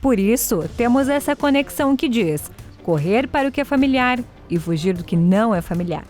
Por isso, temos essa conexão que diz: correr para o que é familiar e fugir do que não é familiar.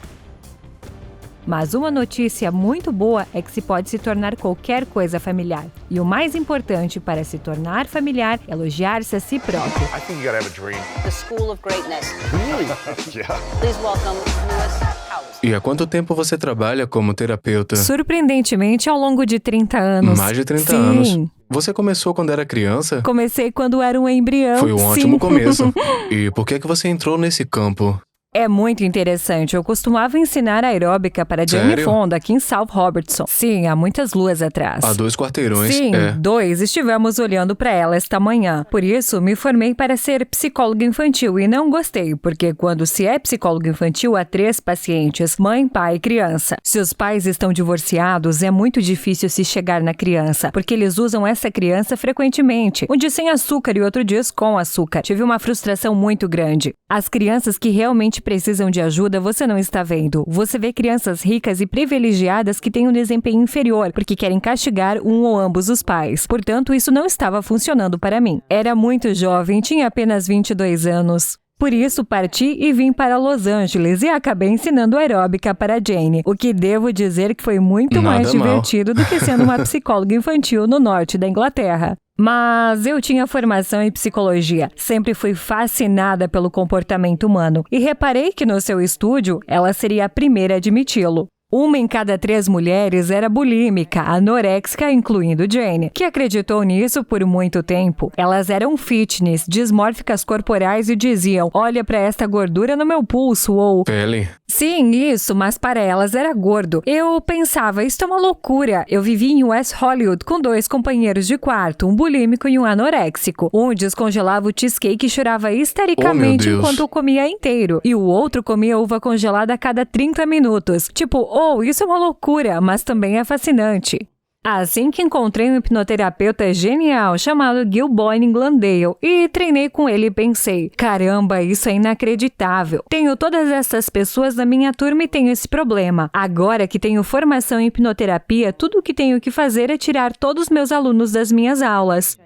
Mas uma notícia muito boa é que se pode se tornar qualquer coisa familiar. E o mais importante para se tornar familiar é elogiar-se a si próprio. I think you gotta have a dream. The School of Greatness. Really? Yeah. Please welcome Lewis Howes. E há quanto tempo você trabalha como terapeuta? Surpreendentemente, ao longo de 30 anos. Mais de 30 Sim. anos. Você começou quando era criança? Comecei quando era um embrião. Foi um sim. ótimo começo. E por que você entrou nesse campo? É muito interessante. Eu costumava ensinar aeróbica para Jane Sério? Fonda aqui em South Robertson. Sim, há muitas luas atrás. Há 2 quarteirões. Sim, 2 estivemos olhando para ela esta manhã. Por isso, me formei para ser psicóloga infantil e não gostei, porque quando se é psicóloga infantil, há 3 pacientes, mãe, pai e criança. Se os pais estão divorciados, é muito difícil se chegar na criança, porque eles usam essa criança frequentemente. Um dia sem açúcar e outro dia com açúcar. Tive uma frustração muito grande. As crianças que realmente precisam de ajuda, você não está vendo. Você vê crianças ricas e privilegiadas que têm um desempenho inferior, porque querem castigar um ou ambos os pais. Portanto, isso não estava funcionando para mim. Era muito jovem, tinha apenas 22 anos. Por isso, parti e vim para Los Angeles e acabei ensinando aeróbica para Jane, o que devo dizer que foi muito mais divertido do que sendo uma psicóloga infantil no norte da Inglaterra. Mas eu tinha formação em psicologia, sempre fui fascinada pelo comportamento humano e reparei que no seu estúdio ela seria a primeira a admiti-lo. 1 em cada 3 mulheres era bulímica, anoréxica, incluindo Jane, que acreditou nisso por muito tempo. Elas eram fitness, dismórficas corporais e diziam: olha para esta gordura no meu pulso, ou... Pele. Sim, isso, mas para elas era gordo. Eu pensava, isto é uma loucura. Eu vivi em West Hollywood com 2 companheiros de quarto, um bulímico e um anoréxico. Um descongelava o cheesecake e chorava histericamente enquanto eu comia inteiro. E o outro comia uva congelada a cada 30 minutos. Tipo, isso é uma loucura, mas também é fascinante. Assim que encontrei um hipnoterapeuta genial chamado Gil Boyne em Glendale e treinei com ele e pensei, caramba, isso é inacreditável. Tenho todas essas pessoas na minha turma e tenho esse problema. Agora que tenho formação em hipnoterapia, tudo o que tenho que fazer é tirar todos os meus alunos das minhas aulas.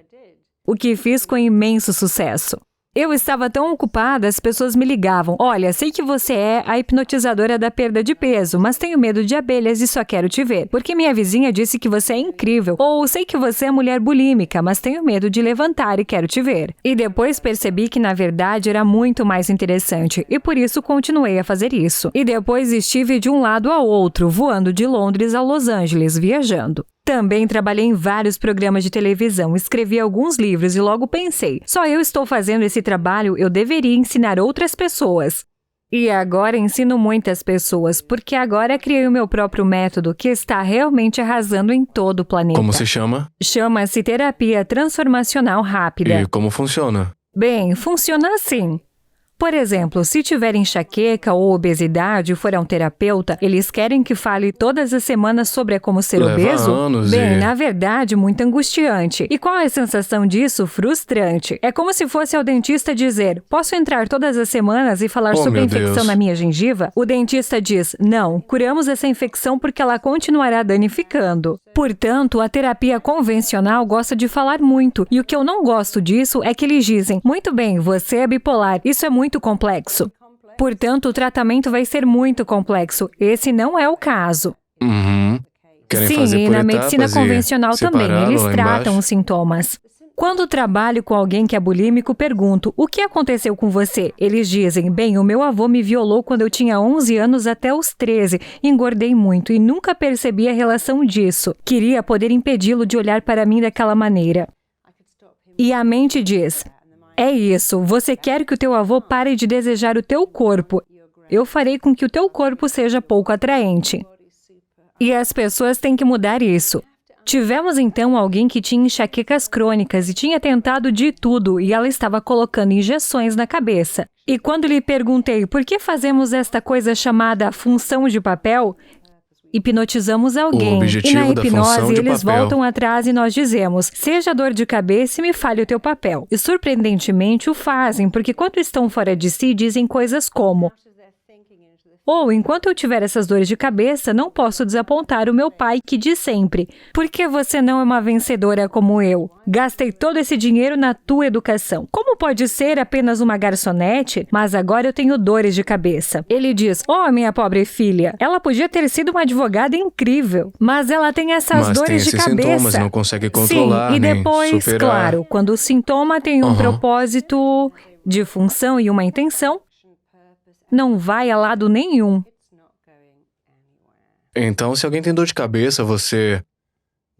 O que fiz com imenso sucesso. Eu estava tão ocupada, as pessoas me ligavam. Olha, sei que você é a hipnotizadora da perda de peso, mas tenho medo de abelhas e só quero te ver. Porque minha vizinha disse que você é incrível. Ou sei que você é mulher bulímica, mas tenho medo de levantar e quero te ver. E depois percebi que na verdade era muito mais interessante e por isso continuei a fazer isso. E depois estive de um lado ao outro, voando de Londres a Los Angeles, viajando. Também trabalhei em vários programas de televisão, escrevi alguns livros e logo pensei, só eu estou fazendo esse trabalho, eu deveria ensinar outras pessoas. E agora ensino muitas pessoas, porque agora criei o meu próprio método que está realmente arrasando em todo o planeta. Como se chama? Chama-se Terapia Transformacional Rápida. E como funciona? Bem, funciona assim. Por exemplo, se tiver enxaqueca ou obesidade e for a um terapeuta, eles querem que fale todas as semanas sobre como ser obeso? Anos Bem, na verdade, muito angustiante. E qual é a sensação disso? Frustrante. É como se fosse ao dentista dizer, posso entrar todas as semanas e falar sobre a infecção na minha gengiva? O dentista diz, não, curamos essa infecção porque ela continuará danificando. Portanto, a terapia convencional gosta de falar muito. E o que eu não gosto disso é que eles dizem, muito bem, você é bipolar, isso é muito complexo. Portanto, o tratamento vai ser muito complexo. Esse não é o caso. Querem Sim, fazer e por na etapas medicina convencional também, eles tratam os sintomas. Quando trabalho com alguém que é bulímico, pergunto, o que aconteceu com você? Eles dizem, bem, o meu avô me violou quando eu tinha 11 anos até os 13, engordei muito e nunca percebi a relação disso. Queria poder impedi-lo de olhar para mim daquela maneira. E a mente diz, é isso, você quer que o teu avô pare de desejar o teu corpo. Eu farei com que o teu corpo seja pouco atraente. E as pessoas têm que mudar isso. Tivemos então alguém que tinha enxaquecas crônicas e tinha tentado de tudo e ela estava colocando injeções na cabeça. E quando lhe perguntei por que fazemos esta coisa chamada função de papel, hipnotizamos alguém e na hipnose eles voltam atrás e nós dizemos, seja dor de cabeça e me fale o teu papel. E surpreendentemente o fazem, porque quando estão fora de si dizem coisas como, Ou, enquanto eu tiver essas dores de cabeça, não posso desapontar o meu pai que diz sempre: por que você não é uma vencedora como eu? Gastei todo esse dinheiro na tua educação. Como pode ser apenas uma garçonete? Mas agora eu tenho dores de cabeça. Ele diz: oh, minha pobre filha, ela podia ter sido uma advogada incrível, mas ela tem essas dores de cabeça. Sintomas, não consegue controlar, sim, e nem depois, superar. claro, quando o sintoma tem um propósito de função e uma intenção, não vai a lado nenhum. Então, se alguém tem dor de cabeça, você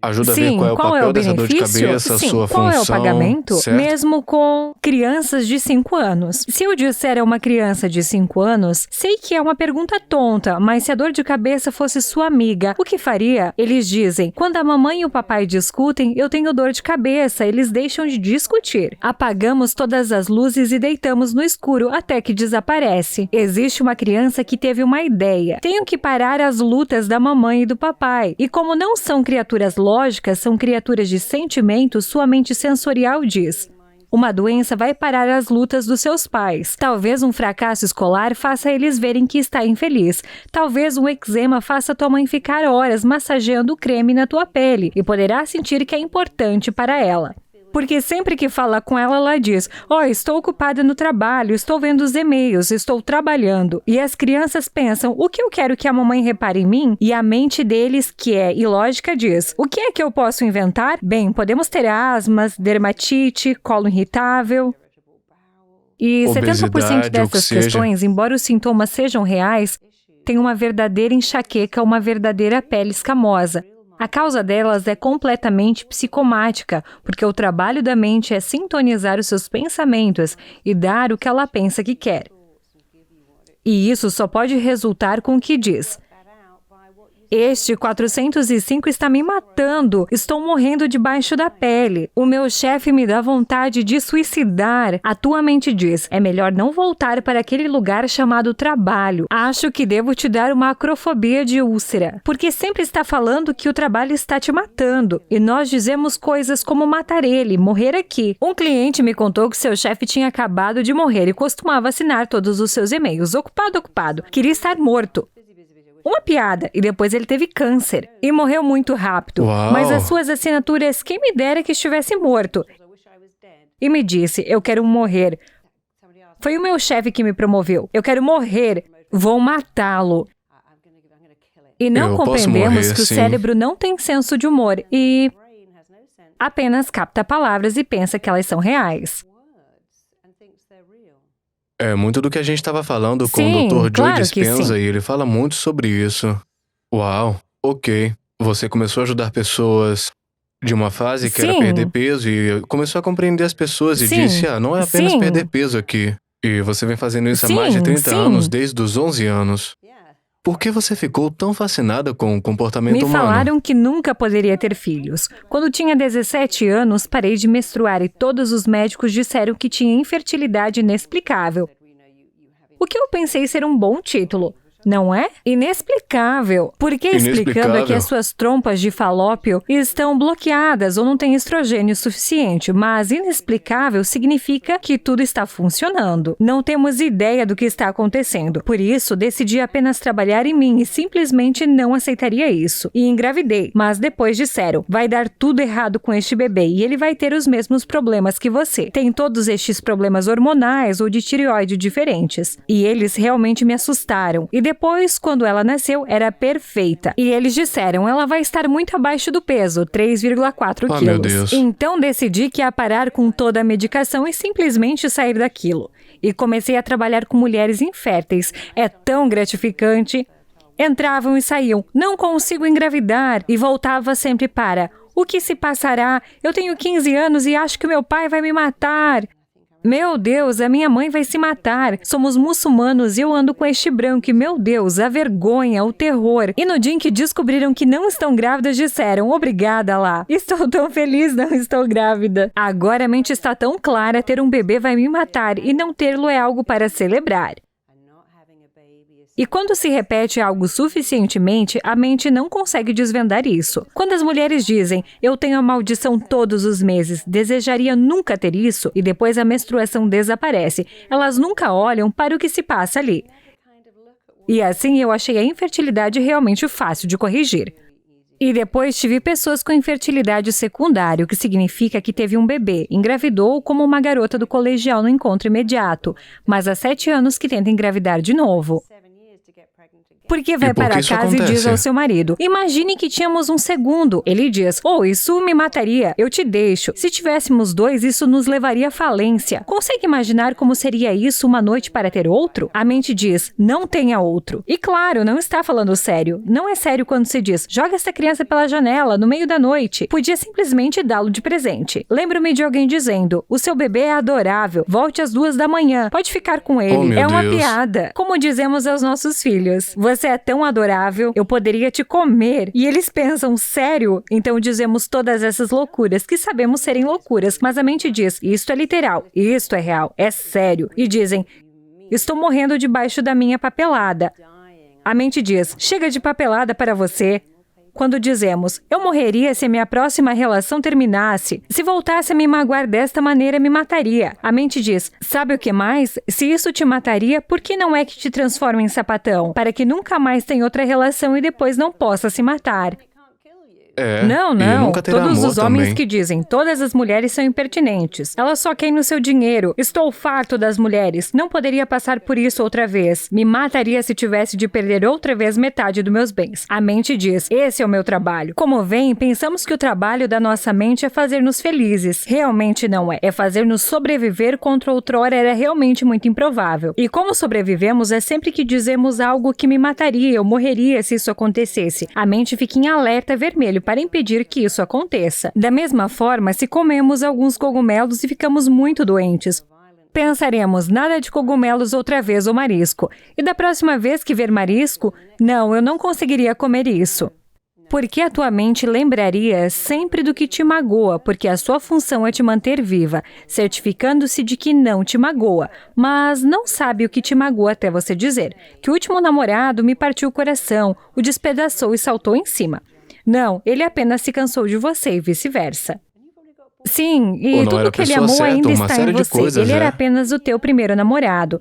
ajuda a ver Sim, qual é o papel dessa dor de cabeça, a Sim, sua qual função, é o pagamento? certo? Mesmo com crianças de 5 anos. Se eu disser a uma criança de 5 anos, sei que é uma pergunta tonta, mas se a dor de cabeça fosse sua amiga, o que faria? Eles dizem: quando a mamãe e o papai discutem, eu tenho dor de cabeça, eles deixam de discutir. Apagamos todas as luzes e deitamos no escuro até que desaparece. Existe uma criança que teve uma ideia. Tenho que parar as lutas da mamãe e do papai. E como não são criaturas lógicas, são criaturas de sentimentos, sua mente sensorial diz: uma doença vai parar as lutas dos seus pais. Talvez um fracasso escolar faça eles verem que está infeliz. Talvez um eczema faça tua mãe ficar horas massageando o creme na tua pele e poderá sentir que é importante para ela. Porque sempre que fala com ela, ela diz: oh, estou ocupada no trabalho, estou vendo os e-mails, estou trabalhando. E as crianças pensam: o que eu quero que a mamãe repare em mim? E a mente deles, que é ilógica, diz: o que é que eu posso inventar? Bem, podemos ter asmas, dermatite, colo irritável. E 70% dessas questões, embora os sintomas sejam reais, têm uma verdadeira enxaqueca, uma verdadeira pele escamosa. A causa delas é completamente psicomática, porque o trabalho da mente é sintonizar os seus pensamentos e dar o que ela pensa que quer. E isso só pode resultar com o que diz: este 405 está me matando. Estou morrendo debaixo da pele. O meu chefe me dá vontade de suicidar. A tua mente diz: é melhor não voltar para aquele lugar chamado trabalho. Acho que devo te dar uma acrofobia de úlcera, porque sempre está falando que o trabalho está te matando. E nós dizemos coisas como matar ele, morrer aqui. Um cliente me contou que seu chefe tinha acabado de morrer e costumava assinar todos os seus e-mails: ocupado, ocupado. Queria estar morto. Uma piada, e depois ele teve câncer e morreu muito rápido. Uau. Mas as suas assinaturas, quem me dera que estivesse morto. E me disse: eu quero morrer. Foi o meu chefe que me promoveu. Eu quero morrer. Vou matá-lo. E não compreendemos morrer, que o sim. cérebro não tem senso de humor e apenas capta palavras e pensa que elas são reais. É muito do que a gente estava falando com Sim, o Dr. Joe claro que Dispenza sim. e ele fala muito sobre isso. Uau, ok. Você começou a ajudar pessoas de uma fase que era Sim. perder peso e começou a compreender as pessoas e Sim, disse: não é apenas sim. perder peso aqui. E você vem fazendo isso há Sim, mais de 30 sim. anos, desde os 11 anos. Por que você ficou tão fascinada com o comportamento Me humano? falaram que nunca poderia ter filhos. Quando tinha 17 anos, parei de menstruar e todos os médicos disseram que tinha infertilidade inexplicável. O que eu pensei ser um bom título, não é? Inexplicável. Porque explicando é que Inexplicável. as suas trompas de falópio estão bloqueadas ou não têm estrogênio suficiente, mas inexplicável significa que tudo está funcionando. Não temos ideia do que está acontecendo. Por isso, decidi apenas trabalhar em mim e simplesmente não aceitaria isso. E engravidei, mas depois disseram: vai dar tudo errado com este bebê e ele vai ter os mesmos problemas que você. Tem todos estes problemas hormonais ou de tireoide diferentes. E eles realmente me assustaram. E depois, quando ela nasceu, era perfeita. E eles disseram: ela vai estar muito abaixo do peso, 3,4 quilos. meu Deus. Então decidi que ia parar com toda a medicação e simplesmente sair daquilo. E comecei a trabalhar com mulheres inférteis. É tão gratificante. Entravam e saíam: não consigo engravidar. E voltava sempre para: o que se passará? Eu tenho 15 anos e acho que meu pai vai me matar. Meu Deus, a minha mãe vai se matar. Somos muçulmanos e eu ando com este branco e, meu Deus, a vergonha, o terror. E no dia em que descobriram que não estão grávidas, disseram: obrigada, Allah. Estou tão feliz, não estou grávida. Agora a mente está tão clara, ter um bebê vai me matar e não tê-lo é algo para celebrar. E quando se repete algo suficientemente, a mente não consegue desvendar isso. Quando as mulheres dizem: eu tenho a maldição todos os meses, desejaria nunca ter isso, e depois a menstruação desaparece, elas nunca olham para o que se passa ali. E assim eu achei a infertilidade realmente fácil de corrigir. E depois tive pessoas com infertilidade secundária, o que significa que teve um bebê, engravidou como uma garota do colegial no encontro imediato, mas há 7 anos que tenta engravidar de novo. Porque vai E por que para isso casa e diz acontece? ao seu marido, imagine que tínhamos um segundo. Ele diz, isso me mataria, eu te deixo. Se tivéssemos 2, isso nos levaria à falência. Consegue imaginar como seria isso uma noite para ter outro? A mente diz, não tenha outro. E claro, não está falando sério. Não é sério quando se diz, joga essa criança pela janela, no meio da noite. Podia simplesmente dá-lo de presente. Lembro-me de alguém dizendo, o seu bebê é adorável, volte às 2 da manhã, pode ficar com ele. Oh, meu É uma Deus. piada. Como dizemos aos nossos filhos, você é tão adorável, eu poderia te comer. E eles pensam, sério? Então dizemos todas essas loucuras que sabemos serem loucuras, mas a mente diz, isto é literal, isto é real, é sério. E dizem, estou morrendo debaixo da minha papelada. A mente diz, chega de papelada para você. Quando dizemos, eu morreria se a minha próxima relação terminasse. Se voltasse a me magoar desta maneira, me mataria. A mente diz, sabe o que mais? Se isso te mataria, por que não é que te transforma em sapatão? Para que nunca mais tenha outra relação e depois não possa se matar. Não, e não. nunca terá Todos amor os homens também. que dizem, todas as mulheres são impertinentes. Elas só querem no seu dinheiro. Estou farto das mulheres. Não poderia passar por isso outra vez. Me mataria se tivesse de perder outra vez metade dos meus bens. A mente diz, esse é o meu trabalho. Como vem, pensamos que o trabalho da nossa mente é fazer-nos felizes. Realmente não é. É fazer-nos sobreviver contra outrora era realmente muito improvável. E como sobrevivemos é sempre que dizemos algo que me mataria, eu morreria se isso acontecesse. A mente fica em alerta vermelho para impedir que isso aconteça. Da mesma forma, se comemos alguns cogumelos e ficamos muito doentes, pensaremos, nada de cogumelos outra vez ou marisco. E da próxima vez que ver marisco, não, eu não conseguiria comer isso. Porque a tua mente lembraria sempre do que te magoa, porque a sua função é te manter viva, certificando-se de que não te magoa, mas não sabe o que te magoa até você dizer que o último namorado me partiu o coração, o despedaçou e saltou em cima. Não, ele apenas se cansou de você e vice-versa. Sim, e Ou não tudo era a que ele pessoa amou certa, ainda uma está série em de você. coisas, Ele era é. apenas o teu primeiro namorado.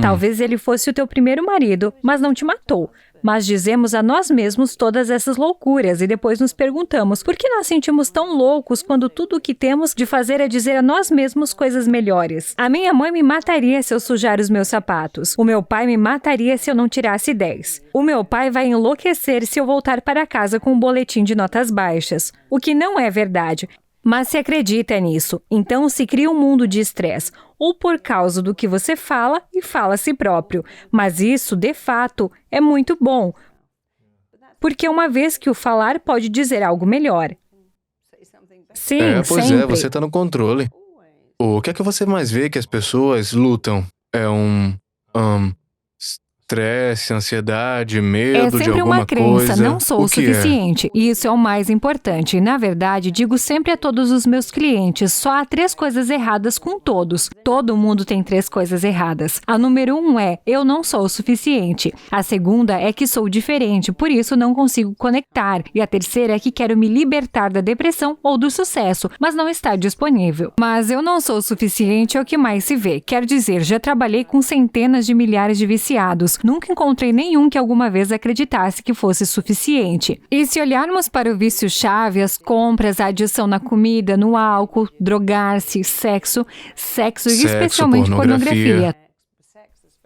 Talvez ele fosse o teu primeiro marido, mas não te matou. Mas dizemos a nós mesmos todas essas loucuras e depois nos perguntamos por que nós sentimos tão loucos quando tudo o que temos de fazer é dizer a nós mesmos coisas melhores. A minha mãe me mataria se eu sujar os meus sapatos. O meu pai me mataria se eu não tirasse 10. O meu pai vai enlouquecer se eu voltar para casa com um boletim de notas baixas. O que não é verdade. Mas se acredita nisso, então se cria um mundo de estresse, ou por causa do que você fala e fala a si próprio. Mas isso, de fato, é muito bom, porque uma vez que o falar pode dizer algo melhor. Sim, Pois sempre. você tá no controle. O que é que você mais vê que as pessoas lutam? É estresse, ansiedade, É medo de sempre alguma uma crença, coisa. não sou o que é? suficiente. E isso é o mais importante. Na verdade, digo sempre a todos os meus clientes, só há 3 coisas erradas com todos. Todo mundo tem 3 coisas erradas. A número 1 é, eu não sou o suficiente. A segunda é que sou diferente, por isso não consigo conectar. E a terceira é que quero me libertar da depressão ou do sucesso, mas não está disponível. Mas eu não sou o suficiente é o que mais se vê. Quer dizer, já trabalhei com centenas de milhares de viciados. Nunca encontrei nenhum que alguma vez acreditasse que fosse suficiente. E se olharmos para o vício-chave, as compras, a adição na comida, no álcool, drogar-se, sexo e especialmente pornografia.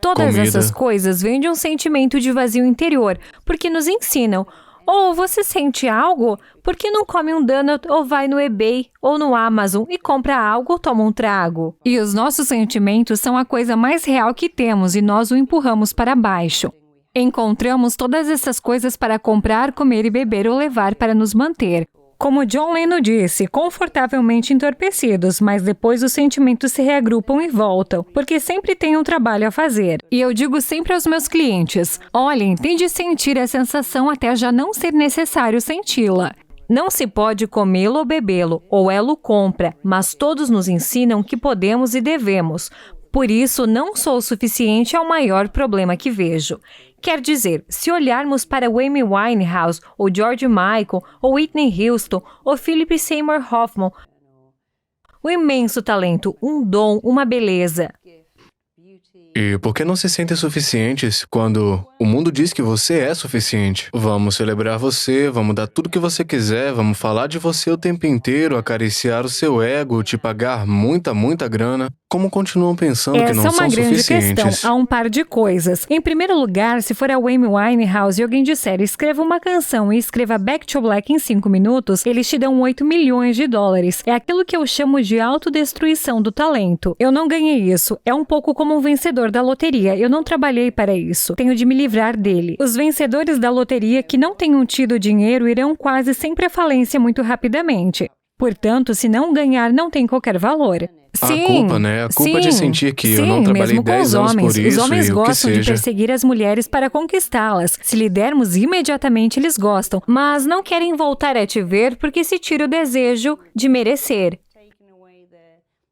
Todas Comida. essas coisas vêm de um sentimento de vazio interior, porque nos ensinam. Ou você sente algo? Por que não come um donut ou vai no eBay ou no Amazon e compra algo ou toma um trago? E os nossos sentimentos são a coisa mais real que temos e nós o empurramos para baixo. Encontramos todas essas coisas para comprar, comer e beber ou levar para nos manter. Como John Lennon disse, confortavelmente entorpecidos, mas depois os sentimentos se reagrupam e voltam, porque sempre tem um trabalho a fazer. E eu digo sempre aos meus clientes, olhem, tem de sentir a sensação até já não ser necessário senti-la. Não se pode comê-lo ou bebê-lo, ou ela o compra, mas todos nos ensinam que podemos e devemos. Por isso, não sou o suficiente é o maior problema que vejo. Quer dizer, se olharmos para Amy Winehouse, ou George Michael, ou Whitney Houston, ou Philip Seymour Hoffman, um imenso talento, um dom, uma beleza. E por que não se sentem suficientes quando o mundo diz que você é suficiente? Vamos celebrar você, vamos dar tudo que você quiser, vamos falar de você o tempo inteiro, acariciar o seu ego, te pagar muita grana. Como continuam pensando que não Essa é são uma grande suficientes? questão. Há um par de coisas. Em primeiro lugar, se for a Amy Winehouse e alguém disser escreva uma canção e escreva Back to Black em 5 minutos, eles te dão 8 milhões de dólares. É aquilo que eu chamo de autodestruição do talento. Eu não ganhei isso. É um pouco como um vencedor da loteria. Eu não trabalhei para isso. Tenho de me livrar dele. Os vencedores da loteria que não tenham tido dinheiro irão quase sempre à falência muito rapidamente. Portanto, se não ganhar, não tem qualquer valor. Sim, A culpa, né? A culpa de sentir que eu não trabalhei mesmo com 10 os anos homens. por isso Os homens e o que gostam de seja. perseguir as mulheres para conquistá-las. Se lhe dermos imediatamente, eles gostam, mas não querem voltar a te ver porque se tira o desejo de merecer.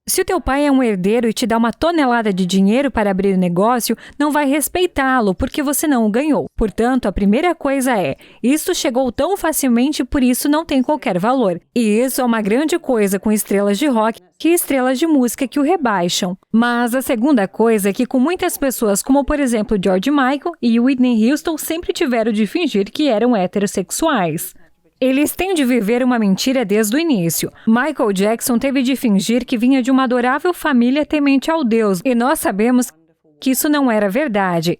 Se o teu pai é um herdeiro e te dá uma tonelada de dinheiro para abrir o negócio, não vai respeitá-lo porque você não o ganhou. Portanto, a primeira coisa é, isto chegou tão facilmente, por isso não tem qualquer valor. E isso é uma grande coisa com estrelas de rock e estrelas de música que o rebaixam. Mas a segunda coisa é que com muitas pessoas, como por exemplo George Michael e Whitney Houston, sempre tiveram de fingir que eram heterossexuais. Eles têm de viver uma mentira desde o início. Michael Jackson teve de fingir que vinha de uma adorável família temente ao Deus, e nós sabemos que isso não era verdade.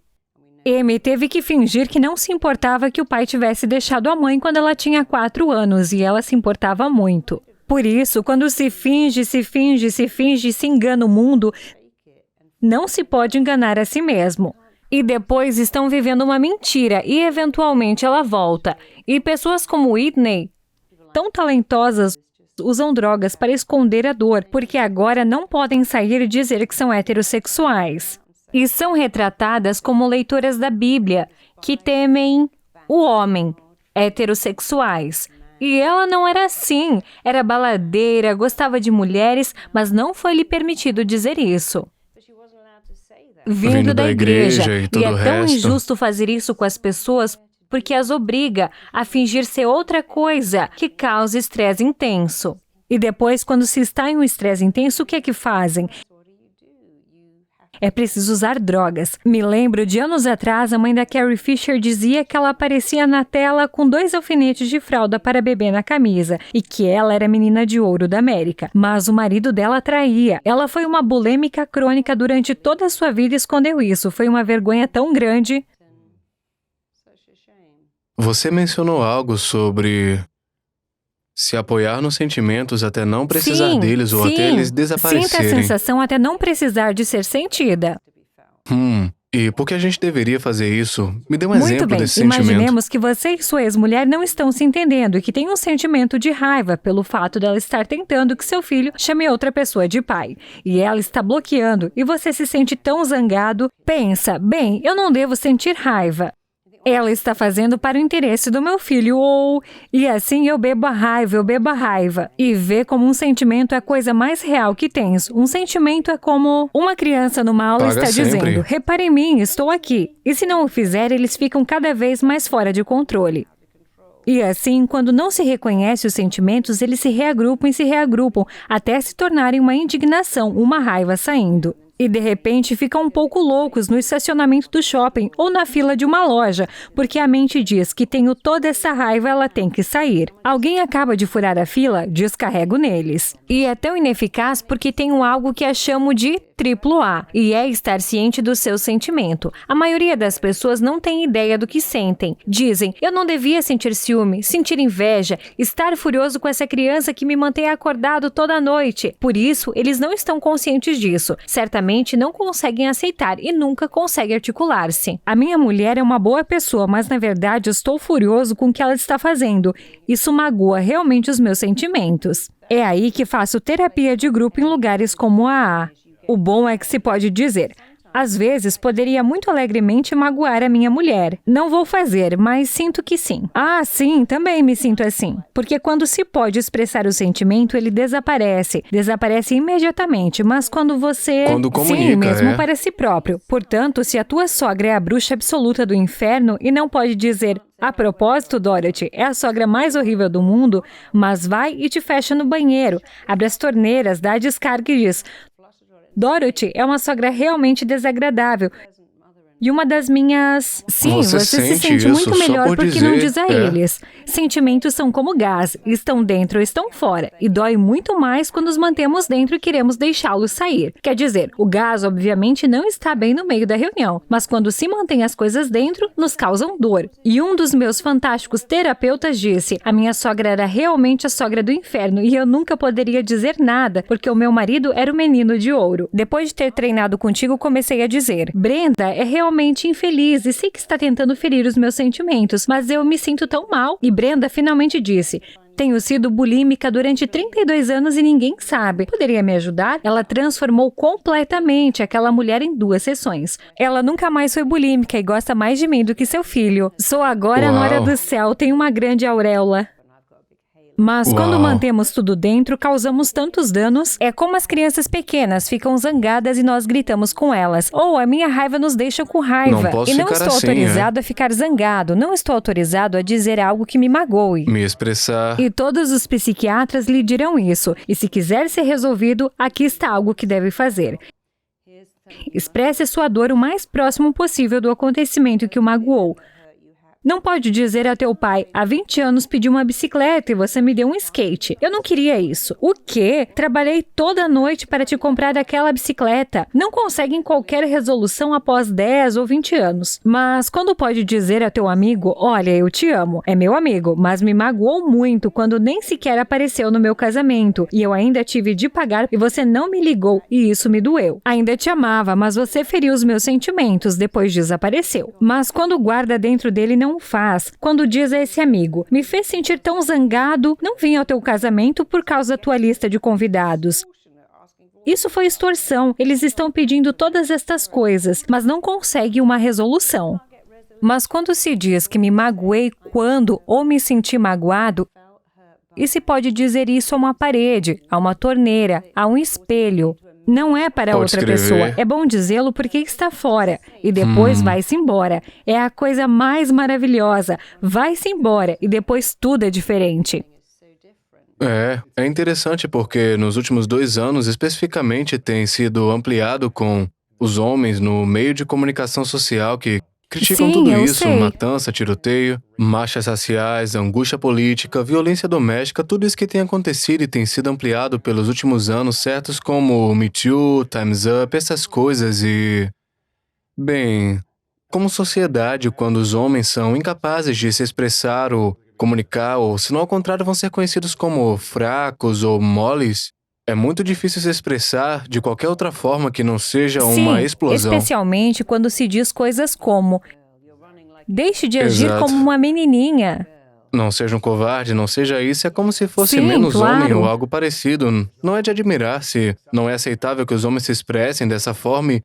Amy teve que fingir que não se importava que o pai tivesse deixado a mãe quando ela tinha 4 anos, e ela se importava muito. Por isso, quando se finge, se engana o mundo, não se pode enganar a si mesmo. E depois estão vivendo uma mentira e eventualmente ela volta. E pessoas como Whitney, tão talentosas, usam drogas para esconder a dor, porque agora não podem sair e dizer que são heterossexuais. E são retratadas como leitoras da Bíblia, que temem o homem, heterossexuais. E ela não era assim, era baladeira, gostava de mulheres, mas não foi lhe permitido dizer isso. Vindo da igreja, e todo é o tão resto. injusto fazer isso com as pessoas porque as obriga a fingir ser outra coisa que causa estresse intenso. E depois, quando se está em um estresse intenso, o que é que fazem? É preciso usar drogas. Me lembro de anos atrás, a mãe da Carrie Fisher dizia que ela aparecia na tela com 2 alfinetes de fralda para bebê na camisa e que ela era a menina de ouro da América. Mas o marido dela traía. Ela foi uma bulêmica crônica durante toda a sua vida e escondeu isso. Foi uma vergonha tão grande. Você mencionou algo sobre se apoiar nos sentimentos até não precisar deles ou até eles Sinta a desaparecerem. sensação até não precisar de ser sentida. E por que a gente deveria fazer isso? Me dê um Muito exemplo bem, desse sentimento. imaginemos que você e sua ex-mulher não estão se entendendo e que tem um sentimento de raiva pelo fato dela estar tentando que seu filho chame outra pessoa de pai. E ela está bloqueando e você se sente tão zangado. Pensa, bem, eu não devo sentir raiva. Ela está fazendo para o interesse do meu filho, ou... E assim eu bebo a raiva. E vê como um sentimento é a coisa mais real que tens. Um sentimento é como uma criança numa aula Paga está sempre. dizendo, repare em mim, estou aqui. E se não o fizer, eles ficam cada vez mais fora de controle. E assim, quando não se reconhece os sentimentos, eles se reagrupam, até se tornarem uma indignação, uma raiva saindo. E de repente ficam um pouco loucos no estacionamento do shopping ou na fila de uma loja, porque a mente diz que tenho toda essa raiva, ela tem que sair. Alguém acaba de furar a fila, descarrego neles. E é tão ineficaz porque tenho algo que eu chamo de AAA, e é estar ciente do seu sentimento. A maioria das pessoas não tem ideia do que sentem. Dizem, eu não devia sentir ciúme, sentir inveja, estar furioso com essa criança que me mantém acordado toda noite. Por isso, eles não estão conscientes disso. Certamente não conseguem aceitar e nunca conseguem articular-se. A minha mulher é uma boa pessoa, mas na verdade estou furioso com o que ela está fazendo. Isso magoa realmente os meus sentimentos. É aí que faço terapia de grupo em lugares como a AA. O bom é que se pode dizer, às vezes poderia muito alegremente magoar a minha mulher. Não vou fazer, mas sinto que sim. Ah, sim, também me sinto assim. Porque quando se pode expressar o sentimento, ele desaparece. Desaparece imediatamente, mas quando você... Quando comunica, sim, mesmo para si próprio. Portanto, se a tua sogra é a bruxa absoluta do inferno e não pode dizer... A propósito, Dorothy, é a sogra mais horrível do mundo, mas vai e te fecha no banheiro, abre as torneiras, dá a descarga e diz... Dorothy é uma sogra realmente desagradável. E uma das minhas... Sim, você se sente sente isso muito só melhor por porque não dizer, diz a eles. Sentimentos são como gás, estão dentro ou estão fora. E dói muito mais quando os mantemos dentro e queremos deixá-los sair. Quer dizer, o gás obviamente não está bem no meio da reunião, mas quando se mantém as coisas dentro, nos causam dor. E um dos meus fantásticos terapeutas disse, a minha sogra era realmente a sogra do inferno e eu nunca poderia dizer nada, porque o meu marido era o menino de ouro. Depois de ter treinado contigo, comecei a dizer, Brenda é realmente infeliz e sei que está tentando ferir os meus sentimentos, mas eu me sinto tão mal. E Brenda finalmente disse, tenho sido bulímica durante 32 anos e ninguém sabe. Poderia me ajudar? Ela transformou completamente aquela mulher em 2 sessões. Ela nunca mais foi bulímica e gosta mais de mim do que seu filho. Sou agora a nora do céu, tenho uma grande auréola. Mas quando mantemos tudo dentro, causamos tantos danos. É como as crianças pequenas ficam zangadas e nós gritamos com elas. Ou a minha raiva nos deixa com raiva. Não posso e não ficar estou assim, autorizado a ficar zangado. Não estou autorizado a dizer algo que me magoe. Me expressar. E todos os psiquiatras lhe dirão isso. E se quiser ser resolvido, aqui está algo que deve fazer. Expresse sua dor o mais próximo possível do acontecimento que o magoou. Não pode dizer a teu pai, há 20 anos pedi uma bicicleta e você me deu um skate. Eu não queria isso. O quê? Trabalhei toda a noite para te comprar aquela bicicleta. Não conseguem qualquer resolução após 10 ou 20 anos. Mas quando pode dizer a teu amigo, olha, eu te amo, é meu amigo, mas me magoou muito quando nem sequer apareceu no meu casamento e eu ainda tive de pagar e você não me ligou e isso me doeu. Ainda te amava, mas você feriu os meus sentimentos, depois desapareceu. Mas quando guarda dentro dele não faz. Quando diz a esse amigo, me fez sentir tão zangado, não vim ao teu casamento por causa da tua lista de convidados. Isso foi extorsão. Eles estão pedindo todas estas coisas, mas não conseguem uma resolução. Mas quando se diz que me magoei quando ou me senti magoado, e se pode dizer isso a uma parede, a uma torneira, a um espelho. Não é para outra pessoa. É bom dizê-lo porque está fora. E depois vai-se embora. É a coisa mais maravilhosa. Vai-se embora e depois tudo é diferente. É interessante porque nos últimos 2 anos, especificamente, tem sido ampliado com os homens no meio de comunicação social que criticam tudo isso, matança, tiroteio, marchas raciais, angústia política, violência doméstica, tudo isso que tem acontecido e tem sido ampliado pelos últimos anos, certos como Me Too, Time's Up, essas coisas e... Bem, como sociedade, quando os homens são incapazes de se expressar ou comunicar, ou se não ao contrário vão ser conhecidos como fracos ou moles, é muito difícil se expressar de qualquer outra forma que não seja uma explosão. Especialmente quando se diz coisas como deixe de agir como uma menininha. Não seja um covarde, não seja isso, é como se fosse menos homem ou algo parecido. Não é de admirar se não é aceitável que os homens se expressem dessa forma e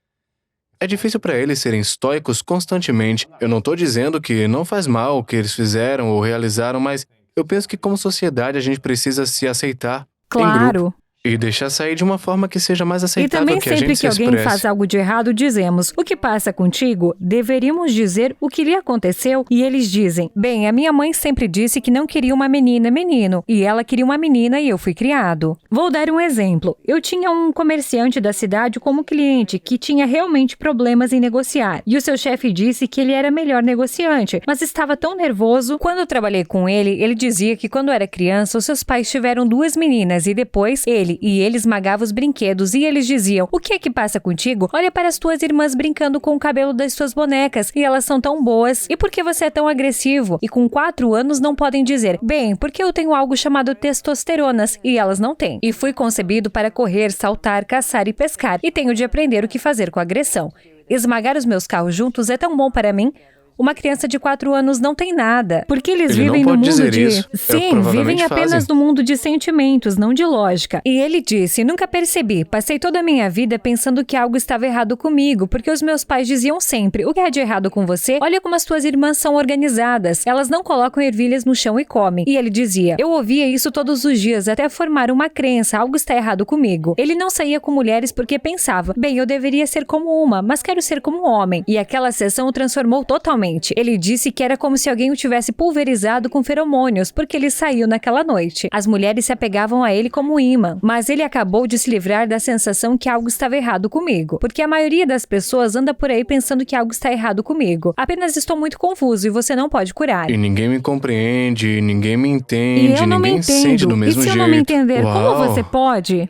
é difícil para eles serem estoicos constantemente. Eu não estou dizendo que não faz mal o que eles fizeram ou realizaram, mas eu penso que como sociedade a gente precisa se aceitar em grupo. E deixar sair de uma forma que seja mais aceitável que a gente se expresse. E também sempre que alguém faz algo de errado, dizemos, o que passa contigo? Deveríamos dizer o que lhe aconteceu e eles dizem, bem, a minha mãe sempre disse que não queria uma menina, menino, e ela queria uma menina e eu fui criado. Vou dar um exemplo. Eu tinha um comerciante da cidade como cliente que tinha realmente problemas em negociar. E o seu chefe disse que ele era melhor negociante, mas estava tão nervoso. Quando eu trabalhei com ele, ele dizia que quando era criança, os seus pais tiveram 2 meninas e depois ele esmagava os brinquedos e eles diziam, o que é que passa contigo? Olha para as tuas irmãs brincando com o cabelo das suas bonecas e elas são tão boas. E por que você é tão agressivo? E com 4 anos não podem dizer, bem, porque eu tenho algo chamado testosteronas e elas não têm. E fui concebido para correr, saltar, caçar e pescar e tenho de aprender o que fazer com a agressão. Esmagar os meus carros juntos é tão bom para mim. Uma criança de 4 anos não tem nada, porque eles vivem no mundo de... Sim, vivem apenas no mundo de sentimentos, não de lógica. E ele disse, nunca percebi, passei toda a minha vida pensando que algo estava errado comigo, porque os meus pais diziam sempre, o que é de errado com você? Olha como as tuas irmãs são organizadas, elas não colocam ervilhas no chão e comem. E ele dizia, eu ouvia isso todos os dias, até formar uma crença, algo está errado comigo. Ele não saía com mulheres porque pensava, bem, eu deveria ser como uma, mas quero ser como um homem. E aquela sessão o transformou totalmente Literalmente. Ele disse que era como se alguém o tivesse pulverizado com feromônios, porque ele saiu naquela noite. As mulheres se apegavam a ele como imã, mas ele acabou de se livrar da sensação que algo estava errado comigo, porque a maioria das pessoas anda por aí pensando que algo está errado comigo. Apenas estou muito confuso e você não pode curar. E ninguém me compreende, ninguém me E entende, eu não me ninguém sente entendo. do E mesmo se eu jeito. não me entender, como Uau. você pode?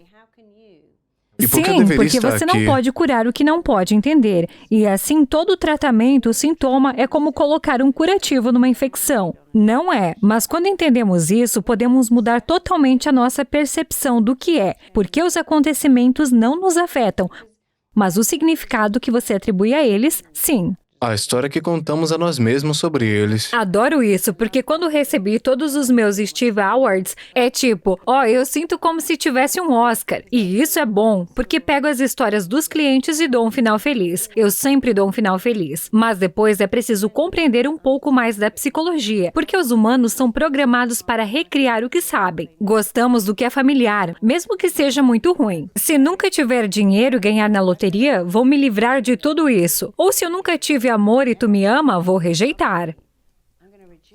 E por que eu Sim, deveria porque estar você aqui? não pode curar o que não pode entender. E assim, todo tratamento, o sintoma, é como colocar um curativo numa infecção. Não é, mas quando entendemos isso, podemos mudar totalmente a nossa percepção do que é, porque os acontecimentos não nos afetam, mas o significado que você atribui a eles, sim. A história que contamos a nós mesmos sobre eles. Adoro isso, porque quando recebi todos os meus Steve Awards, é tipo, eu sinto como se tivesse um Oscar. E isso é bom, porque pego as histórias dos clientes e dou um final feliz. Eu sempre dou um final feliz. Mas depois é preciso compreender um pouco mais da psicologia, porque os humanos são programados para recriar o que sabem. Gostamos do que é familiar, mesmo que seja muito ruim. Se nunca tiver dinheiro e ganhar na loteria, vou me livrar de tudo isso. Ou se eu nunca tive amor e tu me ama, vou rejeitar.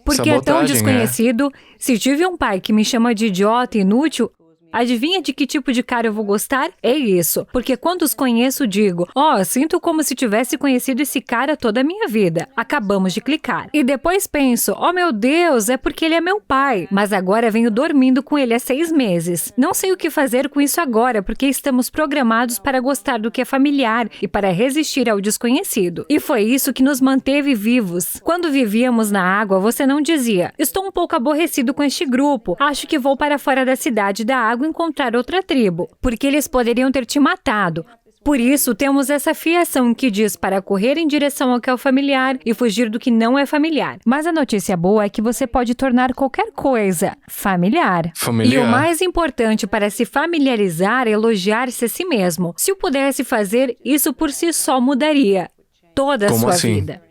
Porque é tão Sabotagem, desconhecido. Se tive um pai que me chama de idiota e inútil, adivinha de que tipo de cara eu vou gostar? É isso. Porque quando os conheço, digo, sinto como se tivesse conhecido esse cara toda a minha vida. Acabamos de clicar. E depois penso, meu Deus, é porque ele é meu pai. Mas agora venho dormindo com ele há 6 meses. Não sei o que fazer com isso agora, porque estamos programados para gostar do que é familiar e para resistir ao desconhecido. E foi isso que nos manteve vivos. Quando vivíamos na água, você não dizia, estou um pouco aborrecido com este grupo, acho que vou para fora da cidade da água encontrar outra tribo, porque eles poderiam ter te matado. Por isso, temos essa fiação que diz para correr em direção ao que é familiar e fugir do que não é familiar. Mas a notícia boa é que você pode tornar qualquer coisa familiar. E o mais importante para se familiarizar é elogiar-se a si mesmo. Se eu pudesse fazer, isso por si só mudaria toda a Como sua assim? vida.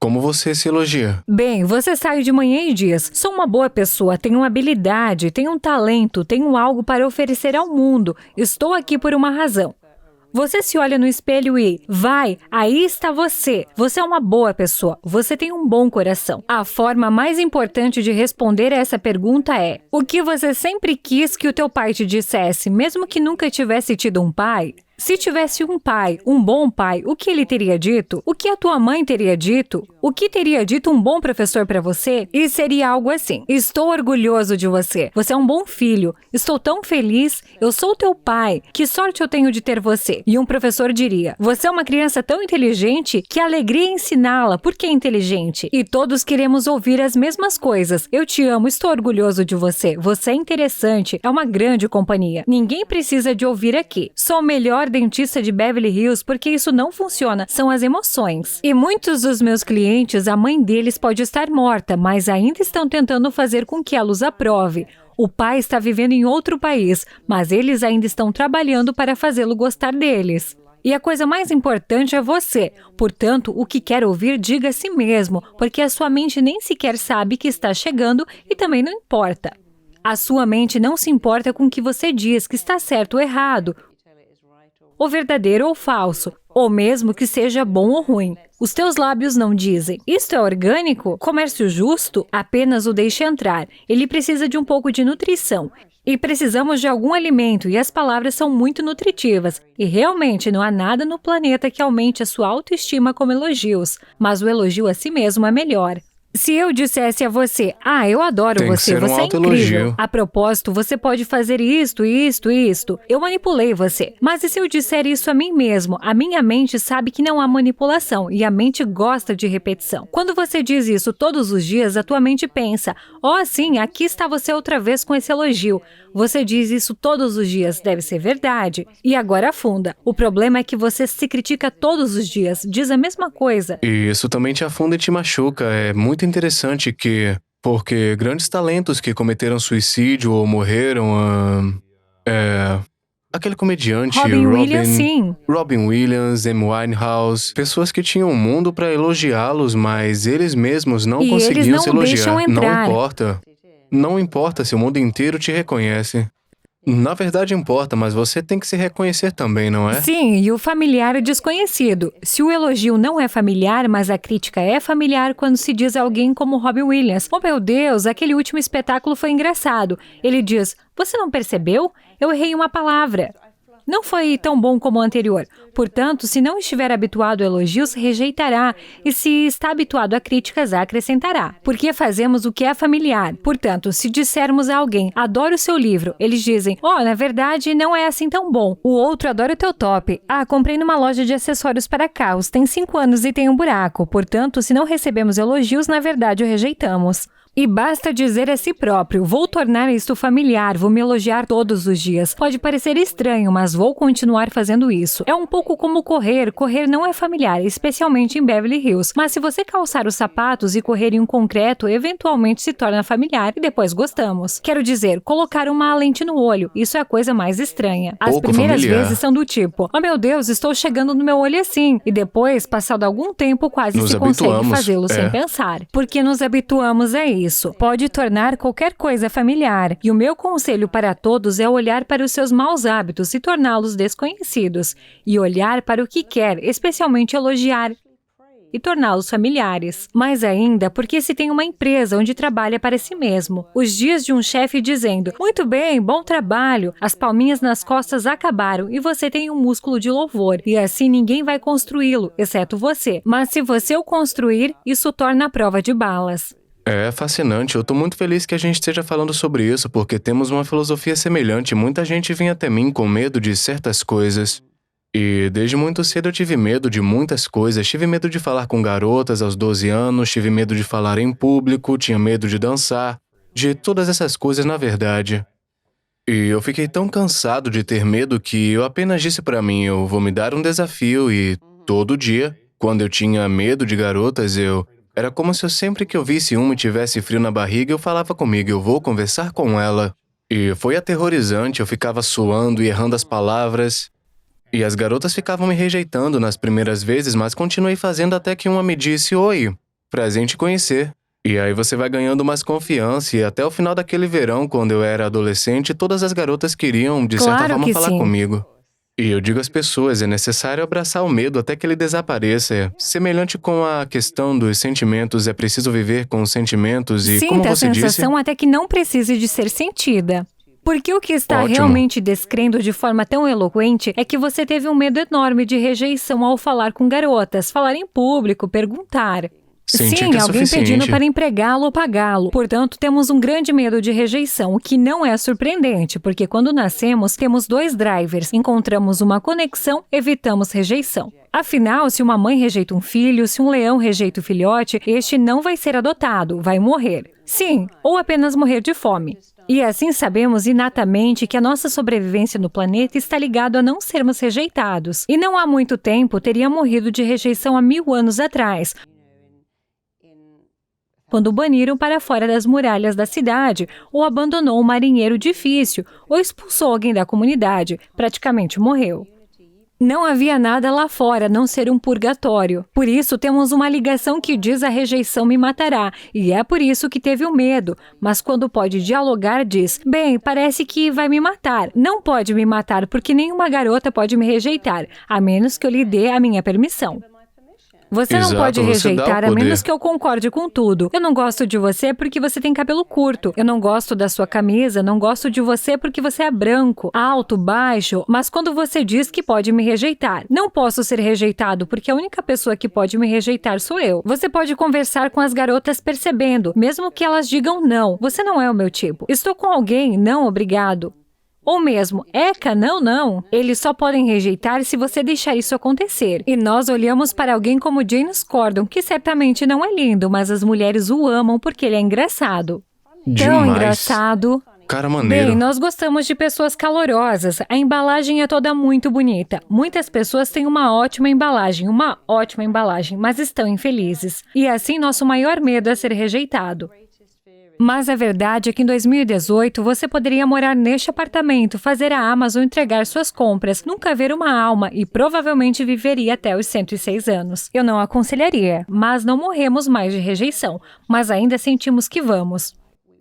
Como você se elogia? Bem, você sai de manhã e diz, sou uma boa pessoa, tenho uma habilidade, tenho um talento, tenho algo para oferecer ao mundo, estou aqui por uma razão. Você se olha no espelho e, aí está você. Você é uma boa pessoa, você tem um bom coração. A forma mais importante de responder a essa pergunta é, o que você sempre quis que o teu pai te dissesse, mesmo que nunca tivesse tido um pai? Se tivesse um pai, um bom pai, o que ele teria dito? O que a tua mãe teria dito? O que teria dito um bom professor para você? E seria algo assim, estou orgulhoso de você, você é um bom filho, estou tão feliz, eu sou teu pai, que sorte eu tenho de ter você. E um professor diria, você é uma criança tão inteligente, que alegria ensiná-la, porque é inteligente. E todos queremos ouvir as mesmas coisas, eu te amo, estou orgulhoso de você, você é interessante, é uma grande companhia. Ninguém precisa de ouvir aqui, sou o melhor dentista de Beverly Hills, porque isso não funciona, são as emoções. E muitos dos meus clientes, a mãe deles pode estar morta, mas ainda estão tentando fazer com que ela os aprove. O pai está vivendo em outro país, mas eles ainda estão trabalhando para fazê-lo gostar deles. E a coisa mais importante é você. Portanto, o que quer ouvir, diga a si mesmo, porque a sua mente nem sequer sabe que está chegando e também não importa. A sua mente não se importa com o que você diz, que está certo ou errado, ou verdadeiro ou falso, ou mesmo que seja bom ou ruim. Os teus lábios não dizem, isto é orgânico? Comércio justo? Apenas o deixe entrar. Ele precisa de um pouco de nutrição. E precisamos de algum alimento, e as palavras são muito nutritivas. E realmente não há nada no planeta que aumente a sua autoestima como elogios, mas o elogio a si mesmo é melhor. Se eu dissesse a você, eu adoro Tem que você, ser um você é autoelogio. incrível. A propósito, você pode fazer isto. Eu manipulei você. Mas e se eu disser isso a mim mesmo? A minha mente sabe que não há manipulação e a mente gosta de repetição. Quando você diz isso todos os dias, a tua mente pensa, sim, aqui está você outra vez com esse elogio. Você diz isso todos os dias, deve ser verdade. E agora afunda. O problema é que você se critica todos os dias, diz a mesma coisa. E isso também te afunda e te machuca. É muito interessante porque grandes talentos que cometeram suicídio ou morreram, aquele comediante Robin Williams, sim. Robin Williams, Amy Winehouse, pessoas que tinham um mundo para elogiá-los, mas eles mesmos não E conseguiam eles não se elogiar. deixam entrar. Não importa se o mundo inteiro te reconhece. Na verdade importa, mas você tem que se reconhecer também, não é? Sim, e o familiar é desconhecido. Se o elogio não é familiar, mas a crítica é familiar quando se diz a alguém como Robin Williams: "Oh meu Deus, aquele último espetáculo foi engraçado." Ele diz: "Você não percebeu? Eu errei uma palavra. Não foi tão bom como o anterior." Portanto, se não estiver habituado a elogios, rejeitará. E se está habituado a críticas, acrescentará. Porque fazemos o que é familiar. Portanto, se dissermos a alguém: "Adoro o seu livro", eles dizem: "Oh, na verdade, não é assim tão bom." O outro: "Adora o teu top." "Ah, comprei numa loja de acessórios para carros. Tem 5 anos e tem um buraco." Portanto, se não recebemos elogios, na verdade o rejeitamos. E basta dizer a si próprio: "Vou tornar isto familiar, vou me elogiar todos os dias. Pode parecer estranho, mas vou continuar fazendo isso." É um pouco como correr. Correr não é familiar, especialmente em Beverly Hills. Mas se você calçar os sapatos e correr em um concreto, eventualmente se torna familiar e depois gostamos. Quero dizer, colocar uma lente no olho. Isso é a coisa mais estranha. As Pouco primeiras familiar. vezes são do tipo: "Oh meu Deus, estou chegando no meu olho assim." E depois, passado algum tempo, quase Nos se consegue habituamos, fazê-lo sem é. pensar. Porque nos habituamos a isso. Pode tornar qualquer coisa familiar. E o meu conselho para todos é olhar para os seus maus hábitos e torná-los desconhecidos. E olhar para o que quer, especialmente elogiar e torná-los familiares. Mais ainda, porque se tem uma empresa onde trabalha para si mesmo. Os dias de um chefe dizendo: "Muito bem, bom trabalho." As palminhas nas costas acabaram e você tem um músculo de louvor. E assim ninguém vai construí-lo, exceto você. Mas se você o construir, isso torna a prova de balas. É fascinante, eu tô muito feliz que a gente esteja falando sobre isso, porque temos uma filosofia semelhante. Muita gente vinha até mim com medo de certas coisas. E desde muito cedo eu tive medo de muitas coisas. Tive medo de falar com garotas aos 12 anos, tive medo de falar em público, tinha medo de dançar, de todas essas coisas na verdade. E eu fiquei tão cansado de ter medo que eu apenas disse pra mim: "Eu vou me dar um desafio." E todo dia, quando eu tinha medo de garotas, era como se sempre que eu visse uma e tivesse frio na barriga, eu falava comigo: "Eu vou conversar com ela." E foi aterrorizante, eu ficava suando e errando as palavras. E as garotas ficavam me rejeitando nas primeiras vezes, mas continuei fazendo até que uma me disse: "Oi, prazer em te conhecer." E aí você vai ganhando mais confiança, e até o final daquele verão, quando eu era adolescente, todas as garotas queriam, de certa Claro forma, que falar sim. comigo. E eu digo às pessoas, é necessário abraçar o medo até que ele desapareça. É semelhante com a questão dos sentimentos, é preciso viver com os sentimentos e, como Sinta a você disse... sensação até que não precise de ser sentida. Porque o que está Ótimo. realmente descrendo de forma tão eloquente é que você teve um medo enorme de rejeição ao falar com garotas, falar em público, perguntar. Sentir Sim, que é alguém suficiente. pedindo para empregá-lo ou pagá-lo. Portanto, temos um grande medo de rejeição, o que não é surpreendente, porque quando nascemos, temos 2 drivers, encontramos uma conexão, evitamos rejeição. Afinal, se uma mãe rejeita um filho, se um leão rejeita o filhote, este não vai ser adotado, vai morrer. Sim, ou apenas morrer de fome. E assim sabemos inatamente que a nossa sobrevivência no planeta está ligada a não sermos rejeitados. E não há muito tempo teria morrido de rejeição há 1000 anos atrás, quando o baniram para fora das muralhas da cidade, ou abandonou um marinheiro difícil, ou expulsou alguém da comunidade, praticamente morreu. Não havia nada lá fora a não ser um purgatório. Por isso temos uma ligação que diz: "A rejeição me matará", e é por isso que teve o medo. Mas quando pode dialogar, diz: "Bem, parece que vai me matar." Não pode me matar porque nenhuma garota pode me rejeitar, a menos que eu lhe dê a minha permissão. Você não Exato, pode você dá o rejeitar a poder. menos que eu concorde com tudo. Eu não gosto de você porque você tem cabelo curto. Eu não gosto da sua camisa, não gosto de você porque você é branco, alto, baixo. Mas quando você diz que pode me rejeitar, não posso ser rejeitado porque a única pessoa que pode me rejeitar sou eu. Você pode conversar com as garotas percebendo, mesmo que elas digam não. Você não é o meu tipo. Estou com alguém, não, obrigado. Ou mesmo, Eca, não. Eles só podem rejeitar se você deixar isso acontecer. E nós olhamos para alguém como James Corden, que certamente não é lindo, mas as mulheres o amam porque ele é engraçado. Tão Demais. engraçado. Cara maneiro. Bem, nós gostamos de pessoas calorosas. A embalagem é toda muito bonita. Muitas pessoas têm uma ótima embalagem, mas estão infelizes. E assim nosso maior medo é ser rejeitado. Mas a verdade é que em 2018 você poderia morar neste apartamento, fazer a Amazon entregar suas compras, nunca ver uma alma e provavelmente viveria até os 106 anos. Eu não aconselharia, mas não morremos mais de rejeição, mas ainda sentimos que vamos.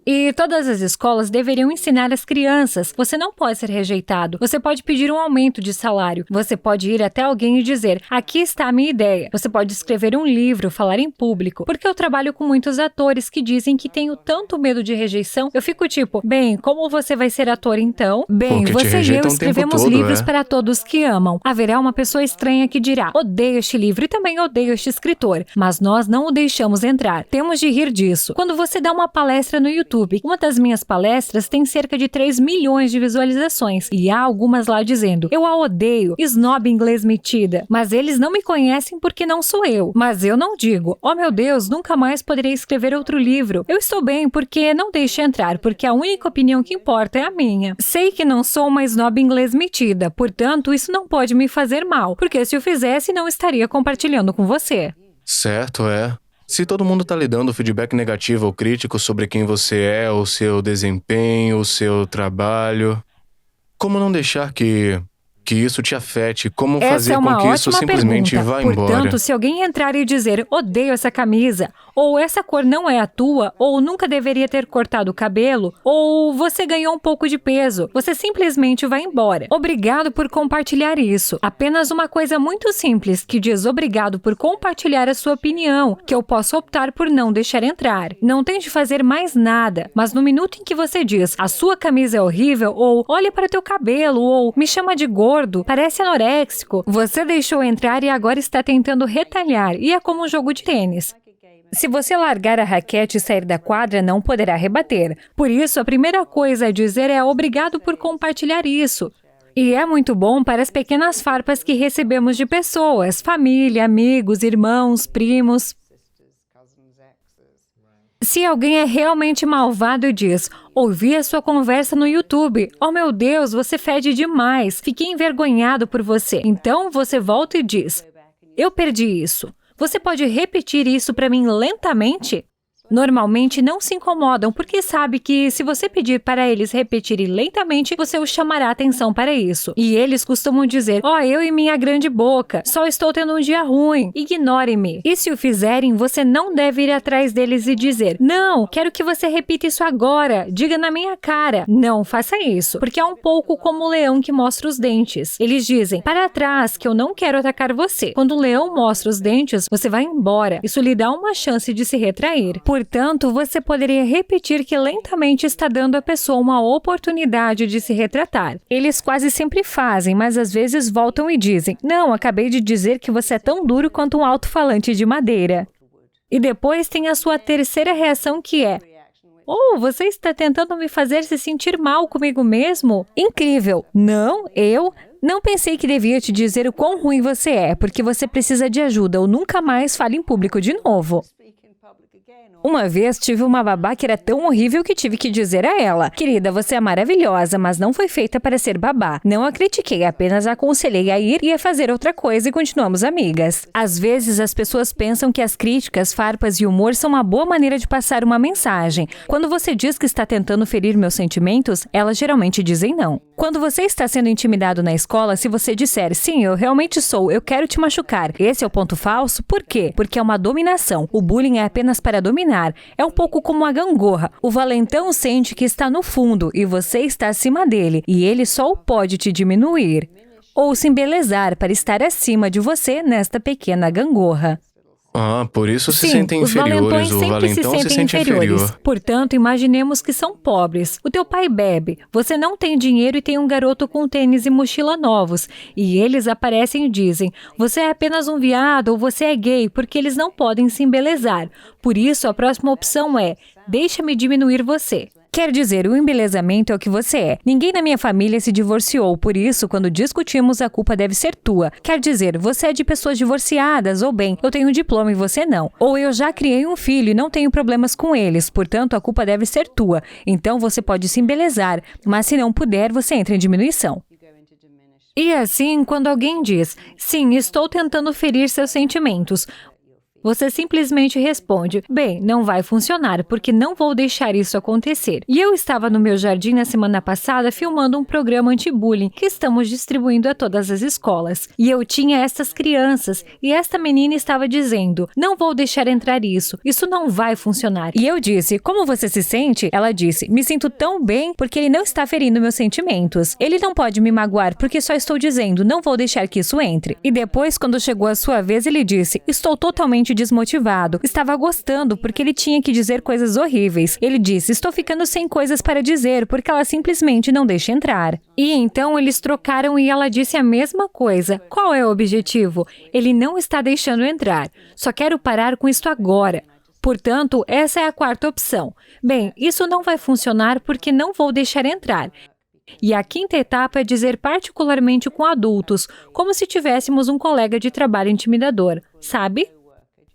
E todas as escolas deveriam ensinar as crianças. Você não pode ser rejeitado. Você pode pedir um aumento de salário. Você pode ir até alguém e dizer, aqui está a minha ideia. Você pode escrever um livro, falar em público. Porque eu trabalho com muitos atores que dizem que tenho tanto medo de rejeição. Eu fico tipo, bem, como você vai ser ator então? Bem, Porque te você e eu rejeitam o escrevemos tempo todo, livros é. para todos que amam. Haverá uma pessoa estranha que dirá, odeio este livro e também odeio este escritor. Mas nós não o deixamos entrar. Temos de rir disso. Quando você dá uma palestra no YouTube, uma das minhas palestras tem cerca de 3 milhões de visualizações e há algumas lá dizendo, eu a odeio, snob inglês metida, mas eles não me conhecem porque não sou eu. Mas eu não digo, oh meu Deus, nunca mais poderei escrever outro livro. Eu estou bem porque não deixe entrar, porque a única opinião que importa é a minha. Sei que não sou uma snob inglês metida, portanto isso não pode me fazer mal, porque se o fizesse não estaria compartilhando com você. Certo, é. Se todo mundo tá lhe dando feedback negativo ou crítico sobre quem você é, o seu desempenho, o seu trabalho, como não deixar que isso te afete? Como Essa fazer é uma com que isso ótima simplesmente pergunta. vá Portanto, embora? se alguém entrar e dizer, odeio essa camisa, ou essa cor não é a tua, ou nunca deveria ter cortado o cabelo, ou você ganhou um pouco de peso, você simplesmente vai embora. Obrigado por compartilhar isso. Apenas uma coisa muito simples que diz obrigado por compartilhar a sua opinião, que eu posso optar por não deixar entrar. Não tente fazer mais nada, mas no minuto em que você diz, a sua camisa é horrível, ou olha para o teu cabelo, ou me chama de gordo, parece anoréxico. Você deixou entrar e agora está tentando retalhar, e é como um jogo de tênis. Se você largar a raquete e sair da quadra, não poderá rebater. Por isso, a primeira coisa a dizer é obrigado por compartilhar isso. E é muito bom para as pequenas farpas que recebemos de pessoas, família, amigos, irmãos, primos. Se alguém é realmente malvado e diz, ouvi a sua conversa no YouTube, oh meu Deus, você fede demais, fiquei envergonhado por você. Então você volta e diz, eu perdi isso. Você pode repetir isso para mim lentamente? Normalmente não se incomodam porque sabe que se você pedir para eles repetirem lentamente, você os chamará a atenção para isso. E eles costumam dizer, eu e minha grande boca, só estou tendo um dia ruim, ignore-me. E se o fizerem, você não deve ir atrás deles e dizer, não, quero que você repita isso agora, diga na minha cara. Não faça isso, porque é um pouco como o leão que mostra os dentes. Eles dizem, para trás, que eu não quero atacar você. Quando o leão mostra os dentes, você vai embora. Isso lhe dá uma chance de se retrair. Portanto, você poderia repetir que lentamente está dando à pessoa uma oportunidade de se retratar. Eles quase sempre fazem, mas às vezes voltam e dizem, não, acabei de dizer que você é tão duro quanto um alto-falante de madeira. E depois tem a sua terceira reação que é, você está tentando me fazer se sentir mal comigo mesmo? Incrível! Não, eu não pensei que devia te dizer o quão ruim você é, porque você precisa de ajuda ou nunca mais fale em público de novo. Uma vez tive uma babá que era tão horrível que tive que dizer a ela, querida, você é maravilhosa, mas não foi feita para ser babá. Não a critiquei, apenas a aconselhei a ir e a fazer outra coisa e continuamos amigas. Às vezes as pessoas pensam que as críticas, farpas e humor são uma boa maneira de passar uma mensagem. Quando você diz que está tentando ferir meus sentimentos, elas geralmente dizem não. Quando você está sendo intimidado na escola, se você disser, sim, eu realmente sou, eu quero te machucar, esse é o ponto falso, por quê? Porque é uma dominação. O bullying é apenas para dominar. É um pouco como a gangorra. O valentão sente que está no fundo e você está acima dele, e ele só pode te diminuir ou se embelezar para estar acima de você nesta pequena gangorra. Por isso se Sim, sentem os inferiores. valentões O sempre valentão se sente inferior. Portanto, imaginemos que são pobres. O teu pai bebe, você não tem dinheiro e tem um garoto com tênis e mochila novos. E eles aparecem e dizem, você é apenas um viado ou você é gay, porque eles não podem se embelezar. Por isso, a próxima opção é, deixa-me diminuir você. Quer dizer, o embelezamento é o que você é. Ninguém na minha família se divorciou, por isso, quando discutimos, a culpa deve ser tua. Quer dizer, você é de pessoas divorciadas, ou bem, eu tenho um diploma e você não. Ou eu já criei um filho e não tenho problemas com eles, portanto, a culpa deve ser tua. Então, você pode se embelezar, mas se não puder, você entra em diminuição. E assim, quando alguém diz, sim, estou tentando ferir seus sentimentos, Você simplesmente responde, bem, não vai funcionar, porque não vou deixar isso acontecer. E eu estava no meu jardim na semana passada filmando um programa anti-bullying que estamos distribuindo a todas as escolas. E eu tinha essas crianças, e esta menina estava dizendo, não vou deixar entrar isso não vai funcionar. E eu disse, como você se sente? Ela disse, me sinto tão bem porque ele não está ferindo meus sentimentos. Ele não pode me magoar porque só estou dizendo, não vou deixar que isso entre. E depois, quando chegou a sua vez, ele disse, estou totalmente desmotivado. Estava gostando porque ele tinha que dizer coisas horríveis. Ele disse, estou ficando sem coisas para dizer porque ela simplesmente não deixa entrar. E então eles trocaram e ela disse a mesma coisa. Qual é o objetivo? Ele não está deixando entrar. Só quero parar com isto agora. Portanto, essa é a quarta opção. Bem, isso não vai funcionar porque não vou deixar entrar. E a quinta etapa é dizer particularmente com adultos, como se tivéssemos um colega de trabalho intimidador, sabe?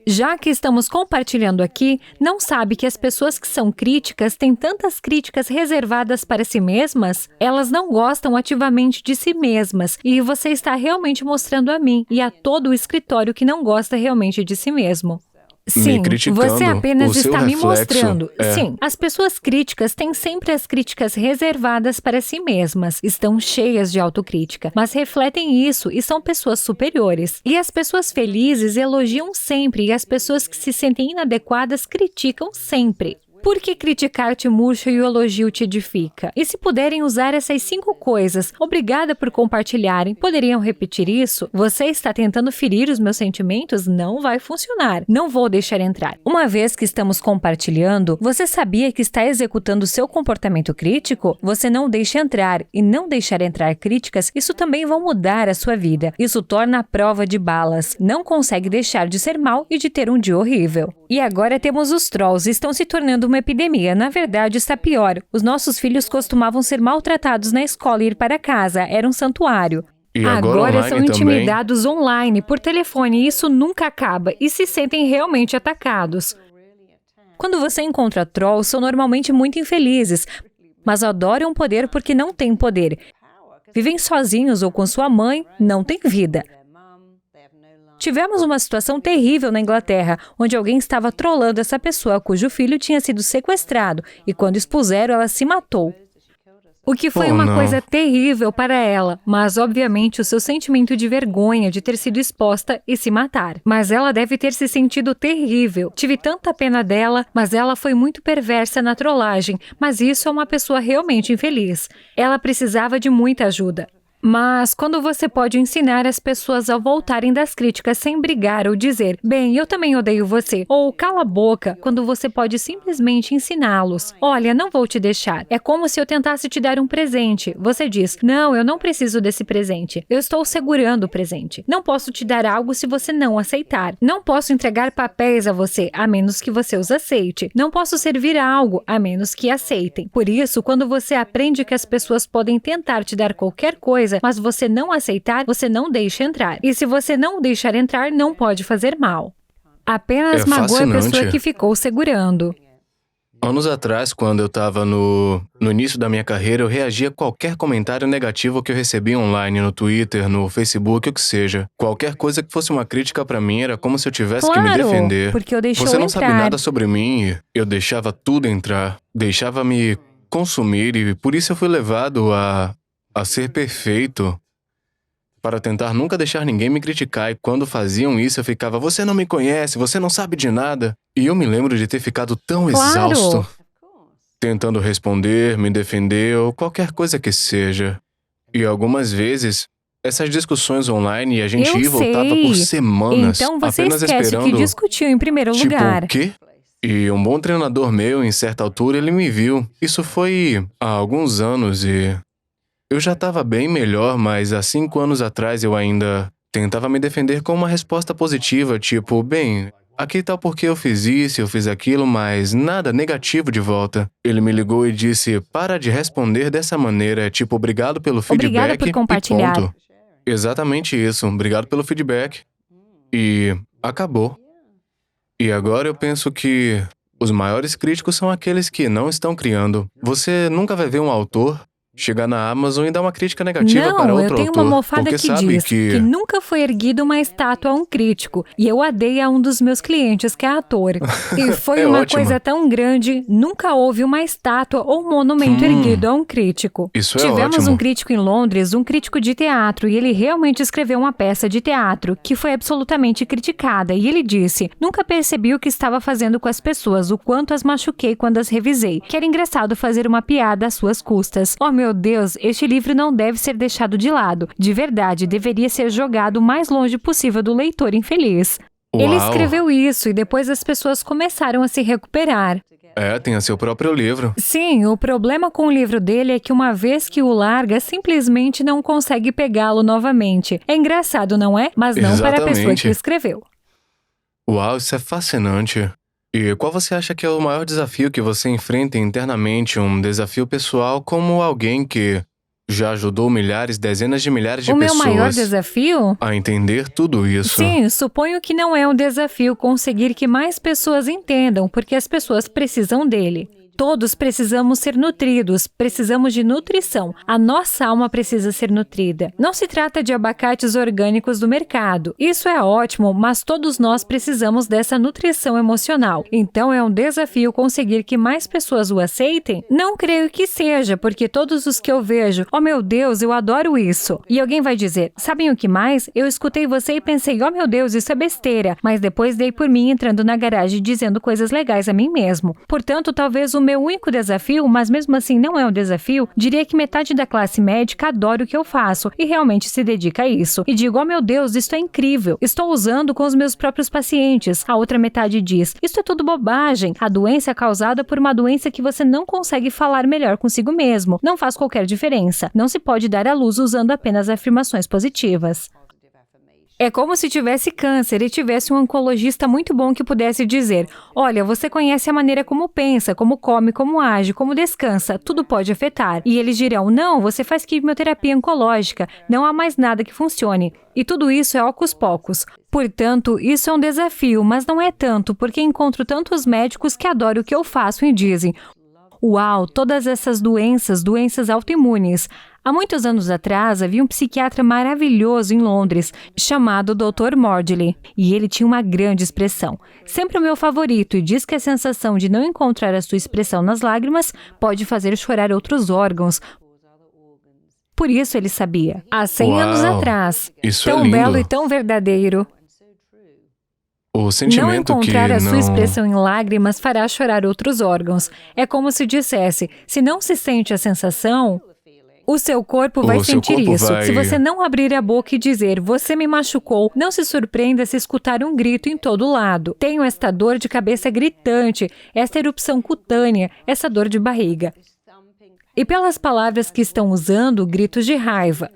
Já que estamos compartilhando aqui, não sabe que as pessoas que são críticas têm tantas críticas reservadas para si mesmas? Elas não gostam ativamente de si mesmas, e você está realmente mostrando a mim e a todo o escritório que não gosta realmente de si mesmo. Sim, você apenas está me mostrando. Sim, as pessoas críticas têm sempre as críticas reservadas para si mesmas. Estão cheias de autocrítica, mas refletem isso e são pessoas superiores. E as pessoas felizes elogiam sempre e as pessoas que se sentem inadequadas criticam sempre. Por que criticar te murcha e o elogio te edifica? E se puderem usar essas 5 coisas, obrigada por compartilharem, poderiam repetir isso? Você está tentando ferir os meus sentimentos? Não vai funcionar. Não vou deixar entrar. Uma vez que estamos compartilhando, você sabia que está executando seu comportamento crítico? Você não deixa entrar, e não deixar entrar críticas, isso também vai mudar a sua vida. Isso torna a prova de balas. Não consegue deixar de ser mal e de ter um dia horrível. E agora temos os trolls, estão se tornando uma epidemia. Na verdade, está pior. Os nossos filhos costumavam ser maltratados na escola e ir para casa. Era um santuário. E agora são intimidados online, por telefone, e isso nunca acaba. E se sentem realmente atacados. Quando você encontra trolls, são normalmente muito infelizes, mas adoram poder porque não têm poder. Vivem sozinhos ou com sua mãe, não têm vida. Tivemos uma situação terrível na Inglaterra, onde alguém estava trolando essa pessoa cujo filho tinha sido sequestrado, e quando expuseram, ela se matou. O que foi uma coisa terrível para ela, mas obviamente o seu sentimento de vergonha de ter sido exposta e se matar. Mas ela deve ter se sentido terrível. Tive tanta pena dela, mas ela foi muito perversa na trollagem, mas isso é uma pessoa realmente infeliz. Ela precisava de muita ajuda. Mas quando você pode ensinar as pessoas a voltarem das críticas sem brigar ou dizer, bem, eu também odeio você, ou cala a boca, quando você pode simplesmente ensiná-los. Olha, não vou te deixar. É como se eu tentasse te dar um presente. Você diz, não, eu não preciso desse presente. Eu estou segurando o presente. Não posso te dar algo se você não aceitar. Não posso entregar papéis a você, a menos que você os aceite. Não posso servir algo, a menos que aceitem. Por isso, quando você aprende que as pessoas podem tentar te dar qualquer coisa, mas você não aceitar, você não deixa entrar. E se você não deixar entrar, não pode fazer mal. Apenas magoa a pessoa que ficou segurando. Anos atrás, quando eu estava no início da minha carreira, eu reagia a qualquer comentário negativo que eu recebia online, no Twitter, no Facebook, o que seja. Qualquer coisa que fosse uma crítica pra mim era como se eu tivesse que me defender. Porque eu deixou Você não entrar. sabe nada sobre mim e eu deixava tudo entrar. Deixava me consumir e por isso eu fui levado a ser perfeito, para tentar nunca deixar ninguém me criticar, e quando faziam isso eu ficava, você não me conhece, você não sabe de nada. E eu me lembro de ter ficado tão exausto, tentando responder, me defender ou qualquer coisa que seja. E algumas vezes, essas discussões online, a gente ia e voltava por semanas, então você apenas esquece esperando, que discutiu em primeiro lugar. o quê? E um bom treinador meu, em certa altura, ele me viu. Isso foi há alguns anos e eu já estava bem melhor, mas há 5 anos atrás eu ainda tentava me defender com uma resposta positiva, tipo, bem, aqui tá porque eu fiz isso, eu fiz aquilo, mas nada negativo de volta. Ele me ligou e disse, para de responder dessa maneira, tipo, obrigado pelo feedback. Obrigada por compartilhar. E ponto. Exatamente isso, obrigado pelo feedback. E acabou. E agora eu penso que os maiores críticos são aqueles que não estão criando. Você nunca vai ver um autor chegar na Amazon e dar uma crítica negativa Não, para eu outro tenho autor, uma almofada porque que sabe diz que nunca foi erguida uma estátua a um crítico, e eu a dei a um dos meus clientes, que é ator. E foi É uma ótimo. coisa tão grande, nunca houve uma estátua ou um monumento erguido a um crítico. Isso é Tivemos ótimo. um crítico em Londres, um crítico de teatro, e ele realmente escreveu uma peça de teatro que foi absolutamente criticada, e ele disse: nunca percebi o que estava fazendo com as pessoas, o quanto as machuquei quando as revisei, que era engraçado fazer uma piada às suas custas. Oh meu Deus, este livro não deve ser deixado de lado. De verdade, deveria ser jogado o mais longe possível do leitor infeliz. Ele Uau. escreveu isso e depois as pessoas começaram a se recuperar. Tem seu próprio livro. Sim, o problema com o livro dele é que uma vez que o larga, simplesmente não consegue pegá-lo novamente. É engraçado, não é? Mas não para a pessoa Exatamente. que o escreveu. Uau, isso é fascinante. E qual você acha que é o maior desafio que você enfrenta internamente, um desafio pessoal como alguém que já ajudou milhares, dezenas de milhares de O meu pessoas maior desafio? a entender tudo isso? Sim, suponho que não é um desafio conseguir que mais pessoas entendam, porque as pessoas precisam dele. Todos precisamos ser nutridos, precisamos de nutrição. A nossa alma precisa ser nutrida. Não se trata de abacates orgânicos do mercado. Isso é ótimo, mas todos nós precisamos dessa nutrição emocional. Então é um desafio conseguir que mais pessoas o aceitem? Não creio que seja, porque todos os que eu vejo, oh meu Deus, eu adoro isso. E alguém vai dizer, sabem o que mais? Eu escutei você e pensei, oh meu Deus, isso é besteira. Mas depois dei por mim entrando na garagem dizendo coisas legais a mim mesmo. Portanto, talvez o meu único desafio, mas mesmo assim não é um desafio, diria que metade da classe médica adora o que eu faço e realmente se dedica a isso. E digo, oh meu Deus, isto é incrível. Estou usando com os meus próprios pacientes. A outra metade diz, isto é tudo bobagem. A doença é causada por uma doença que você não consegue falar melhor consigo mesmo. Não faz qualquer diferença. Não se pode dar à luz usando apenas afirmações positivas. É como se tivesse câncer e tivesse um oncologista muito bom que pudesse dizer, olha, você conhece a maneira como pensa, como come, como age, como descansa, tudo pode afetar. E eles dirão, não, você faz quimioterapia oncológica, não há mais nada que funcione. E tudo isso é ocus pocus. Portanto, isso é um desafio, mas não é tanto, porque encontro tantos médicos que adoram o que eu faço e dizem, uau, todas essas doenças autoimunes. Há muitos anos atrás, havia um psiquiatra maravilhoso em Londres, chamado Dr. Mordley, e ele tinha uma grande expressão. Sempre o meu favorito, e diz que a sensação de não encontrar a sua expressão nas lágrimas pode fazer chorar outros órgãos. Por isso ele sabia. Há 100 anos Uau, atrás. isso é Tão lindo. belo e tão verdadeiro. O Não sentimento encontrar que a não... sua expressão em lágrimas fará chorar outros órgãos. É como se dissesse, se não se sente a sensação, o seu corpo vai O seu sentir corpo isso. vai- Se você não abrir a boca e dizer, você me machucou, não se surpreenda se escutar um grito em todo lado. Tenho esta dor de cabeça gritante, esta erupção cutânea, essa dor de barriga. E pelas palavras que estão usando, gritos de raiva.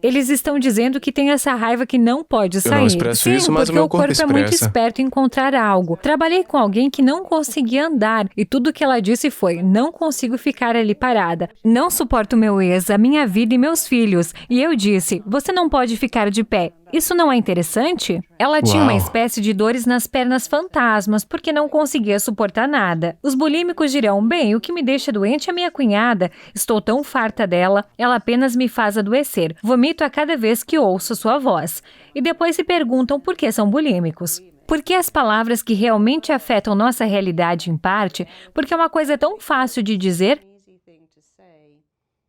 Eles estão dizendo que tem essa raiva que não pode sair. não expresso Sim, isso, mas porque o meu o corpo corpo é muito expressa. esperto em encontrar algo. Trabalhei com alguém que não conseguia andar e tudo que ela disse foi, não consigo ficar ali parada. Não suporto meu ex, a minha vida e meus filhos. E eu disse, você não pode ficar de pé. Isso não é interessante? Ela tinha uma Uau. espécie de dores nas pernas fantasmas, porque não conseguia suportar nada. Os bulímicos dirão, bem, o que me deixa doente é minha cunhada. Estou tão farta dela, ela apenas me faz adoecer. Vomito a cada vez que ouço sua voz. E depois se perguntam por que são bulímicos. Porque as palavras que realmente afetam nossa realidade em parte, porque é uma coisa tão fácil de dizer.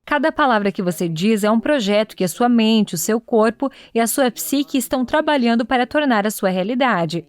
Cada palavra que você diz é um projeto que a sua mente, o seu corpo e a sua psique estão trabalhando para tornar a sua realidade.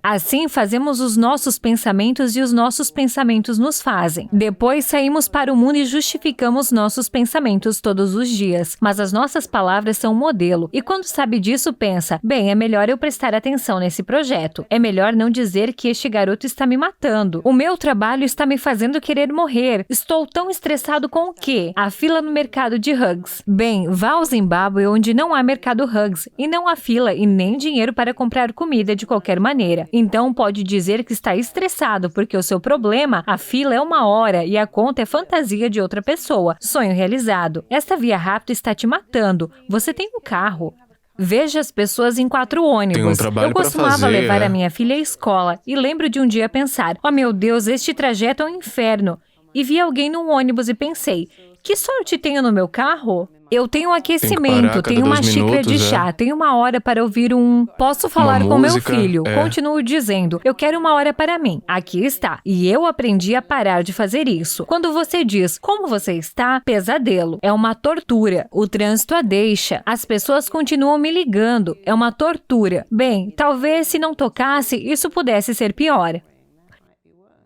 Assim, fazemos os nossos pensamentos e os nossos pensamentos nos fazem. Depois, saímos para o mundo e justificamos nossos pensamentos todos os dias. Mas as nossas palavras são um modelo. E quando sabe disso, pensa, bem, é melhor eu prestar atenção nesse projeto. É melhor não dizer que este garoto está me matando. O meu trabalho está me fazendo querer morrer. Estou tão estressado com o quê? A fila no mercado de hugs. Bem, vá ao Zimbábue onde não há mercado hugs. E não há fila e nem dinheiro para comprar comida de qualquer maneira. Então pode dizer que está estressado porque o seu problema, a fila é 1 hora e a conta é fantasia de outra pessoa. Sonho realizado. Esta via rápida está te matando. Você tem um carro. Veja as pessoas em 4 ônibus. Tem um trabalho Eu pra costumava fazer, levar é. a minha filha à escola e lembro de um dia pensar, oh meu Deus, este trajeto é um inferno. E vi alguém num ônibus e pensei, Que sorte tenho no meu carro? Eu tenho parar aquecimento, a cada tenho uma 2 xícara de minutos, chá, tenho uma hora para ouvir um... Posso falar com meu música, filho. Continuo dizendo, eu quero uma hora para mim. Aqui está. E eu aprendi a parar de fazer isso. Quando você diz, como você está? Pesadelo. É uma tortura. O trânsito a deixa. As pessoas continuam me ligando. É uma tortura. Bem, talvez se não tocasse, isso pudesse ser pior.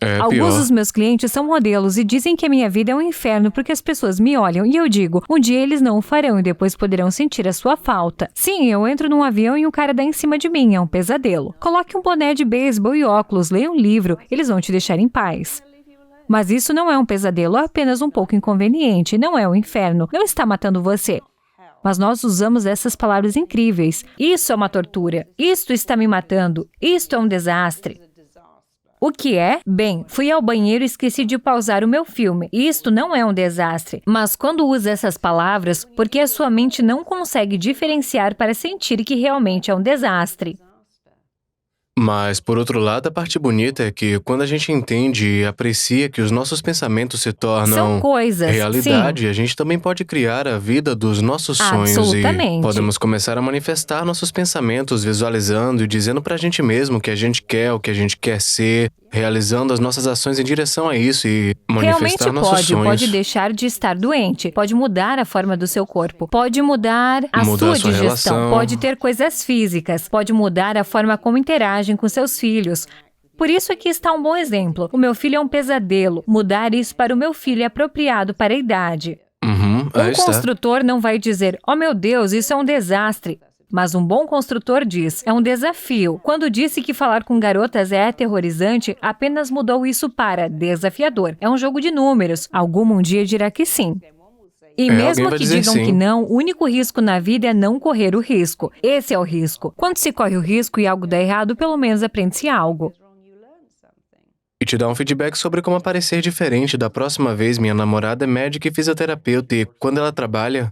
É Alguns pior. dos meus clientes são modelos e dizem que a minha vida é um inferno porque as pessoas me olham e eu digo, um dia eles não o farão e depois poderão sentir a sua falta. Sim, eu entro num avião e um cara dá em cima de mim, é um pesadelo. Coloque um boné de beisebol e óculos, leia um livro, eles vão te deixar em paz. Mas isso não é um pesadelo, é apenas um pouco inconveniente, não é um inferno, não está matando você. Mas nós usamos essas palavras incríveis. Isso é uma tortura, isto está me matando, isto é um desastre. O que é? Bem, fui ao banheiro e esqueci de pausar o meu filme. Isto não é um desastre. Mas quando usa essas palavras, porque a sua mente não consegue diferenciar para sentir que realmente é um desastre. Mas, por outro lado, a parte bonita é que quando a gente entende e aprecia que os nossos pensamentos se tornam São coisas, realidade, a gente também pode criar a vida dos nossos sonhos Absolutamente. e podemos começar a manifestar nossos pensamentos, visualizando e dizendo pra gente mesmo o que a gente quer, o que a gente quer ser, realizando as nossas ações em direção a isso e manifestar Realmente nossos sonhos. pode deixar de estar doente, pode mudar a forma do seu corpo, pode mudar a Mudar sua a sua digestão, relação. pode ter coisas físicas, pode mudar a forma como interagem com seus filhos. Por isso aqui está um bom exemplo. O meu filho é um pesadelo. Mudar isso para o meu filho é apropriado para a idade. Aí Um está. construtor não vai dizer, oh meu Deus, isso é um desastre. Mas um bom construtor diz, é um desafio. Quando disse que falar com garotas é aterrorizante, apenas mudou isso para desafiador. É um jogo de números. Algum um dia dirá que sim. E alguém mesmo vai que dizer digam sim. que não, o único risco na vida é não correr o risco. Esse é o risco. Quando se corre o risco e algo dá errado, pelo menos aprende-se algo. E te dar um feedback sobre como parecer diferente. Da próxima vez, minha namorada é médica e fisioterapeuta e quando ela trabalha,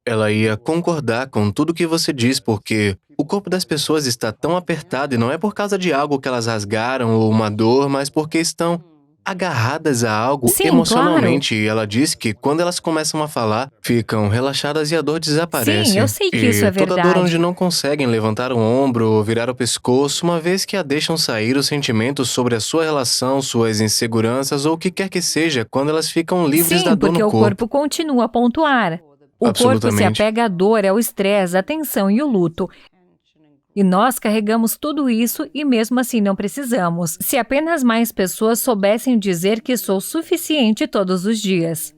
ela ia concordar com tudo que você diz, porque o corpo das pessoas está tão apertado e não é por causa de algo que elas rasgaram ou uma dor, mas porque estão agarradas a algo Sim, emocionalmente. E ela disse que quando elas começam a falar, ficam relaxadas e a dor desaparece. Sim, eu sei que E isso é toda dor verdade. onde não conseguem levantar o ombro ou virar o pescoço, uma vez que a deixam sair os sentimentos sobre a sua relação, suas inseguranças ou o que quer que seja, quando elas ficam livres da Sim, dor porque no o corpo. corpo continua a pontuar. O corpo se Absolutamente. apega à dor, ao estresse, à tensão e o luto. E nós carregamos tudo isso e mesmo assim não precisamos. Se apenas mais pessoas soubessem dizer que sou suficiente todos os dias.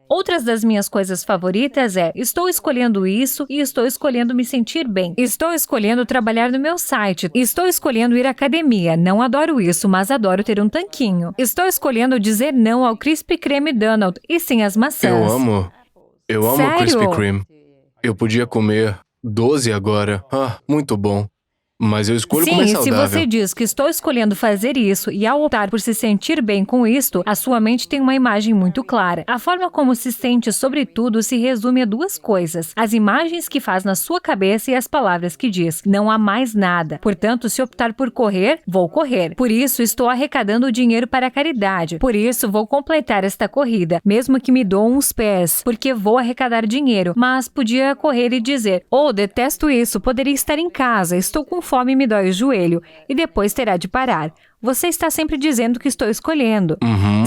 Outras das minhas coisas favoritas é, estou escolhendo isso e estou escolhendo me sentir bem. Estou escolhendo trabalhar no meu site. Estou escolhendo ir à academia. Não adoro isso, mas adoro ter um tanquinho. Estou escolhendo dizer não ao Krispy Kreme Donald e sim às maçãs. Eu amo Sério? Krispy Kreme. Eu podia comer 12 agora. Muito bom. Mas eu escolho Sim, comer e se saudável. você diz que estou escolhendo fazer isso e ao optar por se sentir bem com isto, a sua mente tem uma imagem muito clara. A forma como se sente, sobretudo, se resume a duas coisas: as imagens que faz na sua cabeça e as palavras que diz. Não há mais nada. Portanto, se optar por correr, vou correr. Por isso, estou arrecadando dinheiro para a caridade. Por isso, vou completar esta corrida, mesmo que me doam uns pés, porque vou arrecadar dinheiro. Mas podia correr e dizer, oh, detesto isso, poderia estar em casa, estou com fome e me dói o joelho, e depois terá de parar. Você está sempre dizendo que estou escolhendo.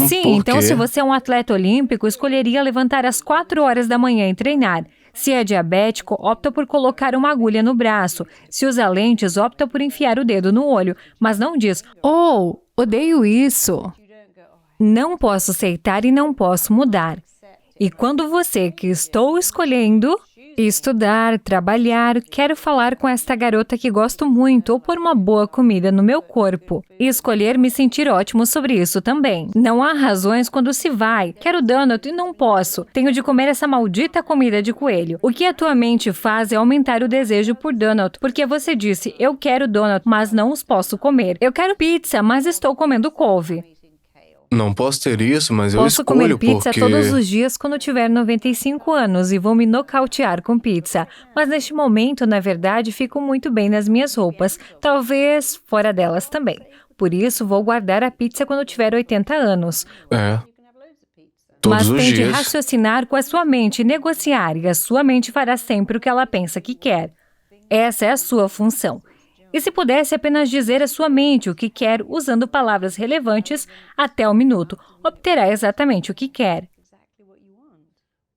Sim, por então quê? se você é um atleta olímpico, escolheria levantar às 4 horas da manhã e treinar. Se é diabético, opta por colocar uma agulha no braço. Se usa lentes, opta por enfiar o dedo no olho, mas não diz, oh, odeio isso. Não posso aceitar e não posso mudar. E quando você que estou escolhendo estudar, trabalhar, quero falar com esta garota que gosto muito ou pôr uma boa comida no meu corpo. E escolher me sentir ótimo sobre isso também. Não há razões quando se vai. Quero donut e não posso. Tenho de comer essa maldita comida de coelho. O que a tua mente faz é aumentar o desejo por donut, porque você disse, eu quero donut, mas não os posso comer. Eu quero pizza, mas estou comendo couve. Não posso ter isso, mas eu Posso comer escolho pizza porque... todos os dias quando tiver 95 anos e vou me nocautear com pizza. Mas neste momento, na verdade, fico muito bem nas minhas roupas, talvez fora delas também. Por isso, vou guardar a pizza quando tiver 80 anos. Todos Mas os tente dias. raciocinar com a sua mente e negociar, e a sua mente fará sempre o que ela pensa que quer. Essa é a sua função. E se pudesse apenas dizer à sua mente o que quer usando palavras relevantes até o minuto, obterá exatamente o que quer.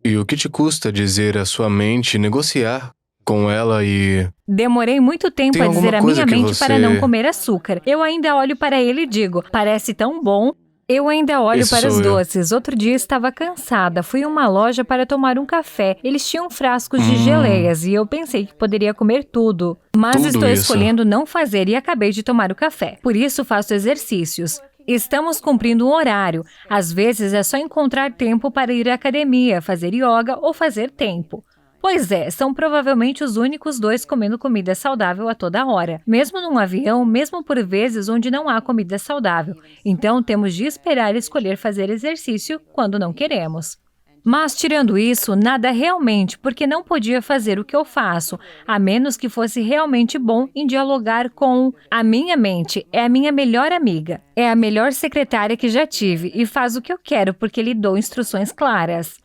E o que te custa dizer à sua mente, negociar com ela e... Demorei muito tempo Tem a dizer alguma à coisa minha que mente você- para não comer açúcar. Eu ainda olho para ele e digo, parece tão bom. Eu ainda olho Esse para os sou eu. doces. Outro dia estava cansada. Fui a uma loja para tomar um café. Eles tinham frascos de geleias e eu pensei que poderia comer tudo. Mas Tudo estou isso. escolhendo não fazer e acabei de tomar o café. Por isso faço exercícios. Estamos cumprindo um horário. Às vezes é só encontrar tempo para ir à academia, fazer yoga ou fazer tempo. Pois é, são provavelmente os únicos dois comendo comida saudável a toda hora. Mesmo num avião, mesmo por vezes onde não há comida saudável. Então temos de esperar escolher fazer exercício quando não queremos. Mas tirando isso, nada realmente, porque não podia fazer o que eu faço, a menos que fosse realmente bom em dialogar com a minha mente. É a minha melhor amiga. É a melhor secretária que já tive e faz o que eu quero porque lhe dou instruções claras.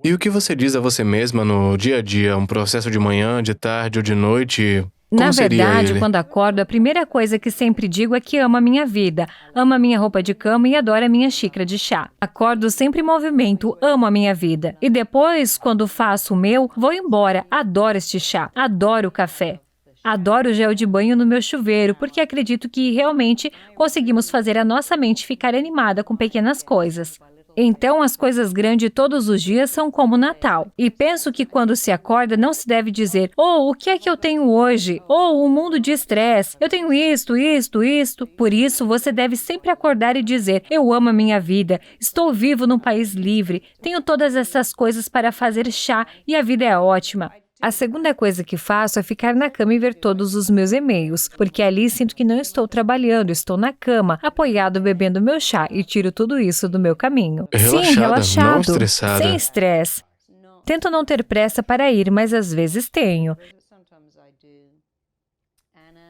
E o que você diz a você mesma no dia a dia? Um processo de manhã, de tarde ou de noite? Como Na seria verdade, ele? quando acordo, a primeira coisa que sempre digo é que amo a minha vida, amo a minha roupa de cama e adoro a minha xícara de chá. Acordo sempre em movimento, amo a minha vida. E depois, quando faço o meu, vou embora, adoro este chá, adoro o café. Adoro o gel de banho no meu chuveiro, porque acredito que realmente conseguimos fazer a nossa mente ficar animada com pequenas coisas. Então, as coisas grandes todos os dias são como Natal. E penso que quando se acorda, não se deve dizer, oh, o que é que eu tenho hoje? Oh, um mundo de estresse. Eu tenho isto, isto, isto. Por isso, você deve sempre acordar e dizer, eu amo a minha vida, estou vivo num país livre, tenho todas essas coisas para fazer chá e a vida é ótima. A segunda coisa que faço é ficar na cama e ver todos os meus e-mails, porque ali sinto que não estou trabalhando, estou na cama, apoiado bebendo meu chá e tiro tudo isso do meu caminho. Relaxada, Sim, relaxado, não estressada. sem estresse. Tento não ter pressa para ir, mas às vezes tenho.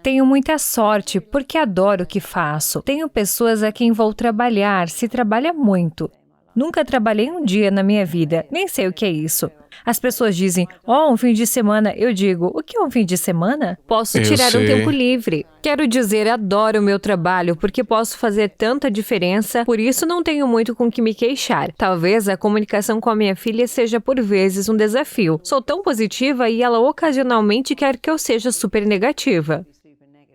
Tenho muita sorte, porque adoro o que faço. Tenho pessoas a quem vou trabalhar, se trabalha muito. Nunca trabalhei um dia na minha vida, nem sei o que é isso. As pessoas dizem, um fim de semana. Eu digo, o que é um fim de semana? Posso Eu tirar um sei. tempo livre. Quero dizer, adoro o meu trabalho, porque posso fazer tanta diferença, por isso não tenho muito com que me queixar. Talvez a comunicação com a minha filha seja por vezes um desafio. Sou tão positiva e ela ocasionalmente quer que eu seja super negativa.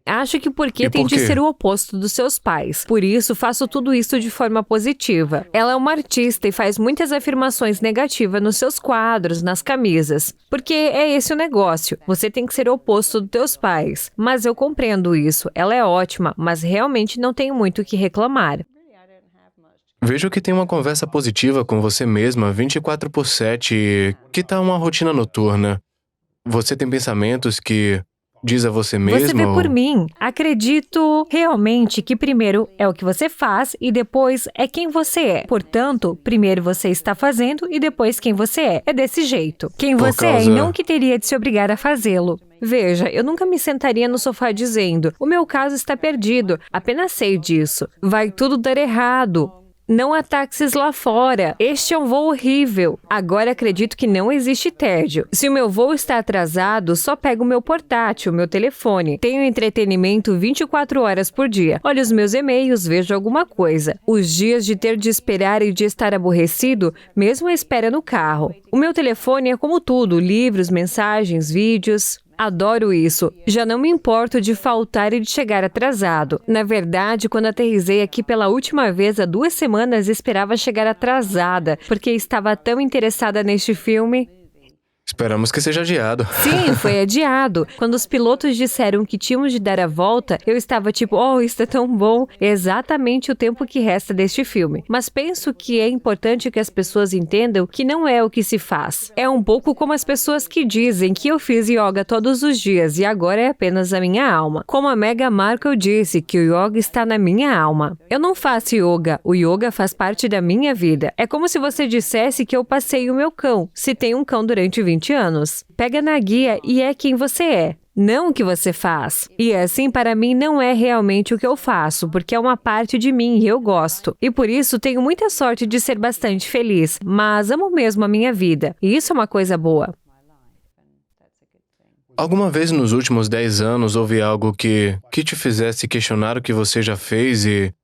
Acho que porque E tem por de quê? ser o oposto dos seus pais. Por isso, faço tudo isso de forma positiva. Ela é uma artista e faz muitas afirmações negativas nos seus quadros, nas camisas. Porque é esse o negócio. Você tem que ser o oposto dos teus pais. Mas eu compreendo isso. Ela é ótima, mas realmente não tenho muito o que reclamar. Vejo que tem uma conversa positiva com você mesma 24/7. Que tal uma rotina noturna? Você tem pensamentos que diz a você mesma? Você vê por ou- mim. Acredito realmente que primeiro é o que você faz e depois é quem você é. Portanto, primeiro você está fazendo e depois quem você é. É desse jeito. Quem Por você é causa- e não que teria de se obrigar a fazê-lo. Veja, eu nunca me sentaria no sofá dizendo, o meu caso está perdido, apenas sei disso. Vai tudo dar errado. Não há táxis lá fora. Este é um voo horrível. Agora acredito que não existe tédio. Se o meu voo está atrasado, só pego o meu portátil, meu telefone. Tenho entretenimento 24 horas por dia. Olho os meus e-mails, vejo alguma coisa. Os dias de ter de esperar e de estar aborrecido, mesmo a espera no carro. O meu telefone é como tudo, livros, mensagens, vídeos. Adoro isso. Já não me importo de faltar e de chegar atrasado. Na verdade, quando aterrisei aqui pela última vez há 2 semanas, esperava chegar atrasada, porque estava tão interessada neste filme. Esperamos que seja adiado. Sim, foi adiado. Quando os pilotos disseram que tínhamos de dar a volta, eu estava tipo, isso é tão bom. É exatamente o tempo que resta deste filme. Mas penso que é importante que as pessoas entendam que não é o que se faz. É um pouco como as pessoas que dizem que eu fiz yoga todos os dias e agora é apenas a minha alma. Como a Meghan Markle disse que o yoga está na minha alma. Eu não faço yoga, o yoga faz parte da minha vida. É como se você dissesse que eu passei o meu cão, se tem um cão durante 20 anos. Pega na guia e é quem você é. não o que você faz. E assim, para mim, não é realmente o que eu faço, porque é uma parte de mim e eu gosto. E por isso, tenho muita sorte de ser bastante feliz, mas amo mesmo a minha vida. E isso é uma coisa boa. Alguma vez nos últimos 10 anos houve algo que te fizesse questionar o que você já fez e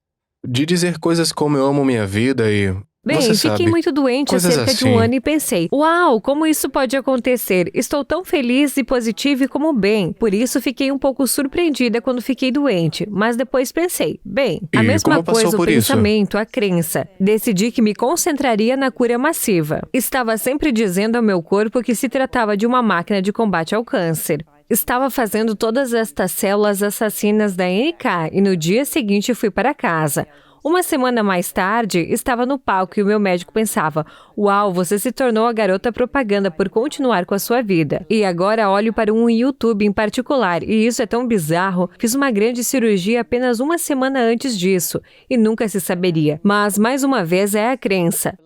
de dizer coisas como eu amo minha vida e Bem, você fiquei sabe, muito doente há coisas cerca de um assim. ano e pensei, uau, como isso pode acontecer? Estou tão feliz e positiva e como bem. Por isso fiquei um pouco surpreendida quando fiquei doente, mas depois pensei, bem, a E mesma como passou coisa o por isso? pensamento, a crença. Decidi que me concentraria na cura massiva. Estava sempre dizendo ao meu corpo que se tratava de uma máquina de combate ao câncer. Estava fazendo todas estas células assassinas da NK e no dia seguinte fui para casa. Uma semana mais tarde, estava no palco e o meu médico pensava, uau, você se tornou a garota propaganda por continuar com a sua vida. E agora olho para um YouTube em particular, e isso é tão bizarro. Fiz uma grande cirurgia apenas uma semana antes disso, e nunca se saberia. Mas, mais uma vez, é a crença.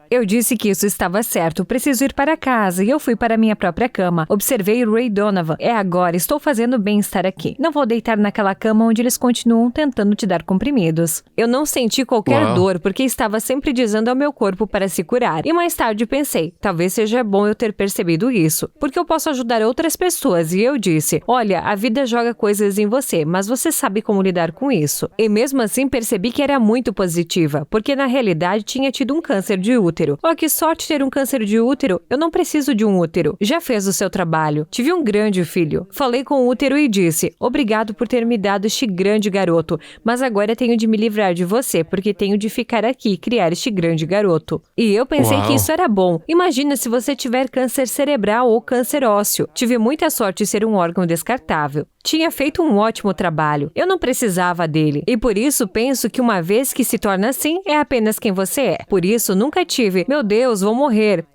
Eu disse que isso estava certo, preciso ir para casa, e eu fui para minha própria cama. Observei Ray Donovan. É agora, estou fazendo bem estar aqui. Não vou deitar naquela cama onde eles continuam tentando te dar comprimidos. Eu não senti qualquer Uau. dor, porque estava sempre dizendo ao meu corpo para se curar. E mais tarde pensei, talvez seja bom eu ter percebido isso, porque eu posso ajudar outras pessoas. E eu disse, olha, a vida joga coisas em você, mas você sabe como lidar com isso. E mesmo assim percebi que era muito positiva, porque na realidade tinha tido um câncer de útero. Oh, que sorte ter um câncer de útero. Eu não preciso de um útero. Já fez o seu trabalho. Tive um grande filho. Falei com o útero e disse, obrigado por ter me dado este grande garoto, mas agora tenho de me livrar de você, porque tenho de ficar aqui e criar este grande garoto. E eu pensei Uau. que isso era bom. Imagina se você tiver câncer cerebral ou câncer ósseo. Tive muita sorte de ser um órgão descartável. Tinha feito um ótimo trabalho. Eu não precisava dele. E por isso penso que uma vez que se torna assim, é apenas quem você é. Por isso nunca tive, meu Deus, vou morrer.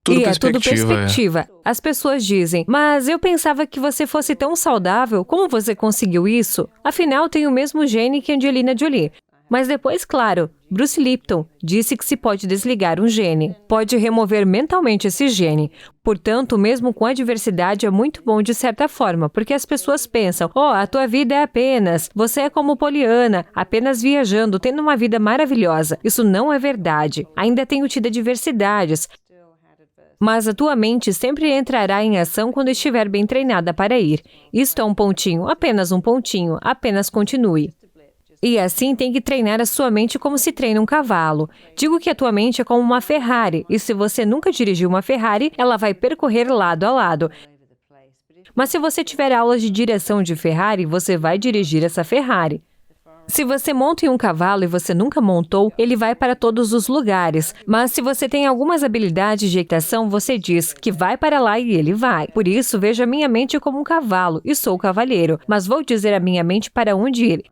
Tudo E é tudo perspectiva, perspectiva. As pessoas dizem, mas eu pensava que você fosse tão saudável. Como você conseguiu isso? Afinal, tem o mesmo gene que Angelina Jolie. Mas depois, claro, Bruce Lipton disse que se pode desligar um gene. Pode remover mentalmente esse gene. Portanto, mesmo com a diversidade, é muito bom de certa forma, porque as pessoas pensam, oh, a tua vida é apenas, você é como Poliana, apenas viajando, tendo uma vida maravilhosa. Isso não é verdade. Ainda tenho tido diversidades. Mas a tua mente sempre entrará em ação quando estiver bem treinada para ir. Isto é um pontinho, apenas continue. E assim tem que treinar a sua mente como se treina um cavalo. Digo que a tua mente é como uma Ferrari, e se você nunca dirigiu uma Ferrari, ela vai percorrer lado a lado. Mas se você tiver aulas de direção de Ferrari, você vai dirigir essa Ferrari. Se você monta em um cavalo e você nunca montou, ele vai para todos os lugares. Mas se você tem algumas habilidades de equitação, você diz que vai para lá e ele vai. Por isso, vejo a minha mente como um cavalo e sou o cavalheiro, mas vou dizer à minha mente para onde ir.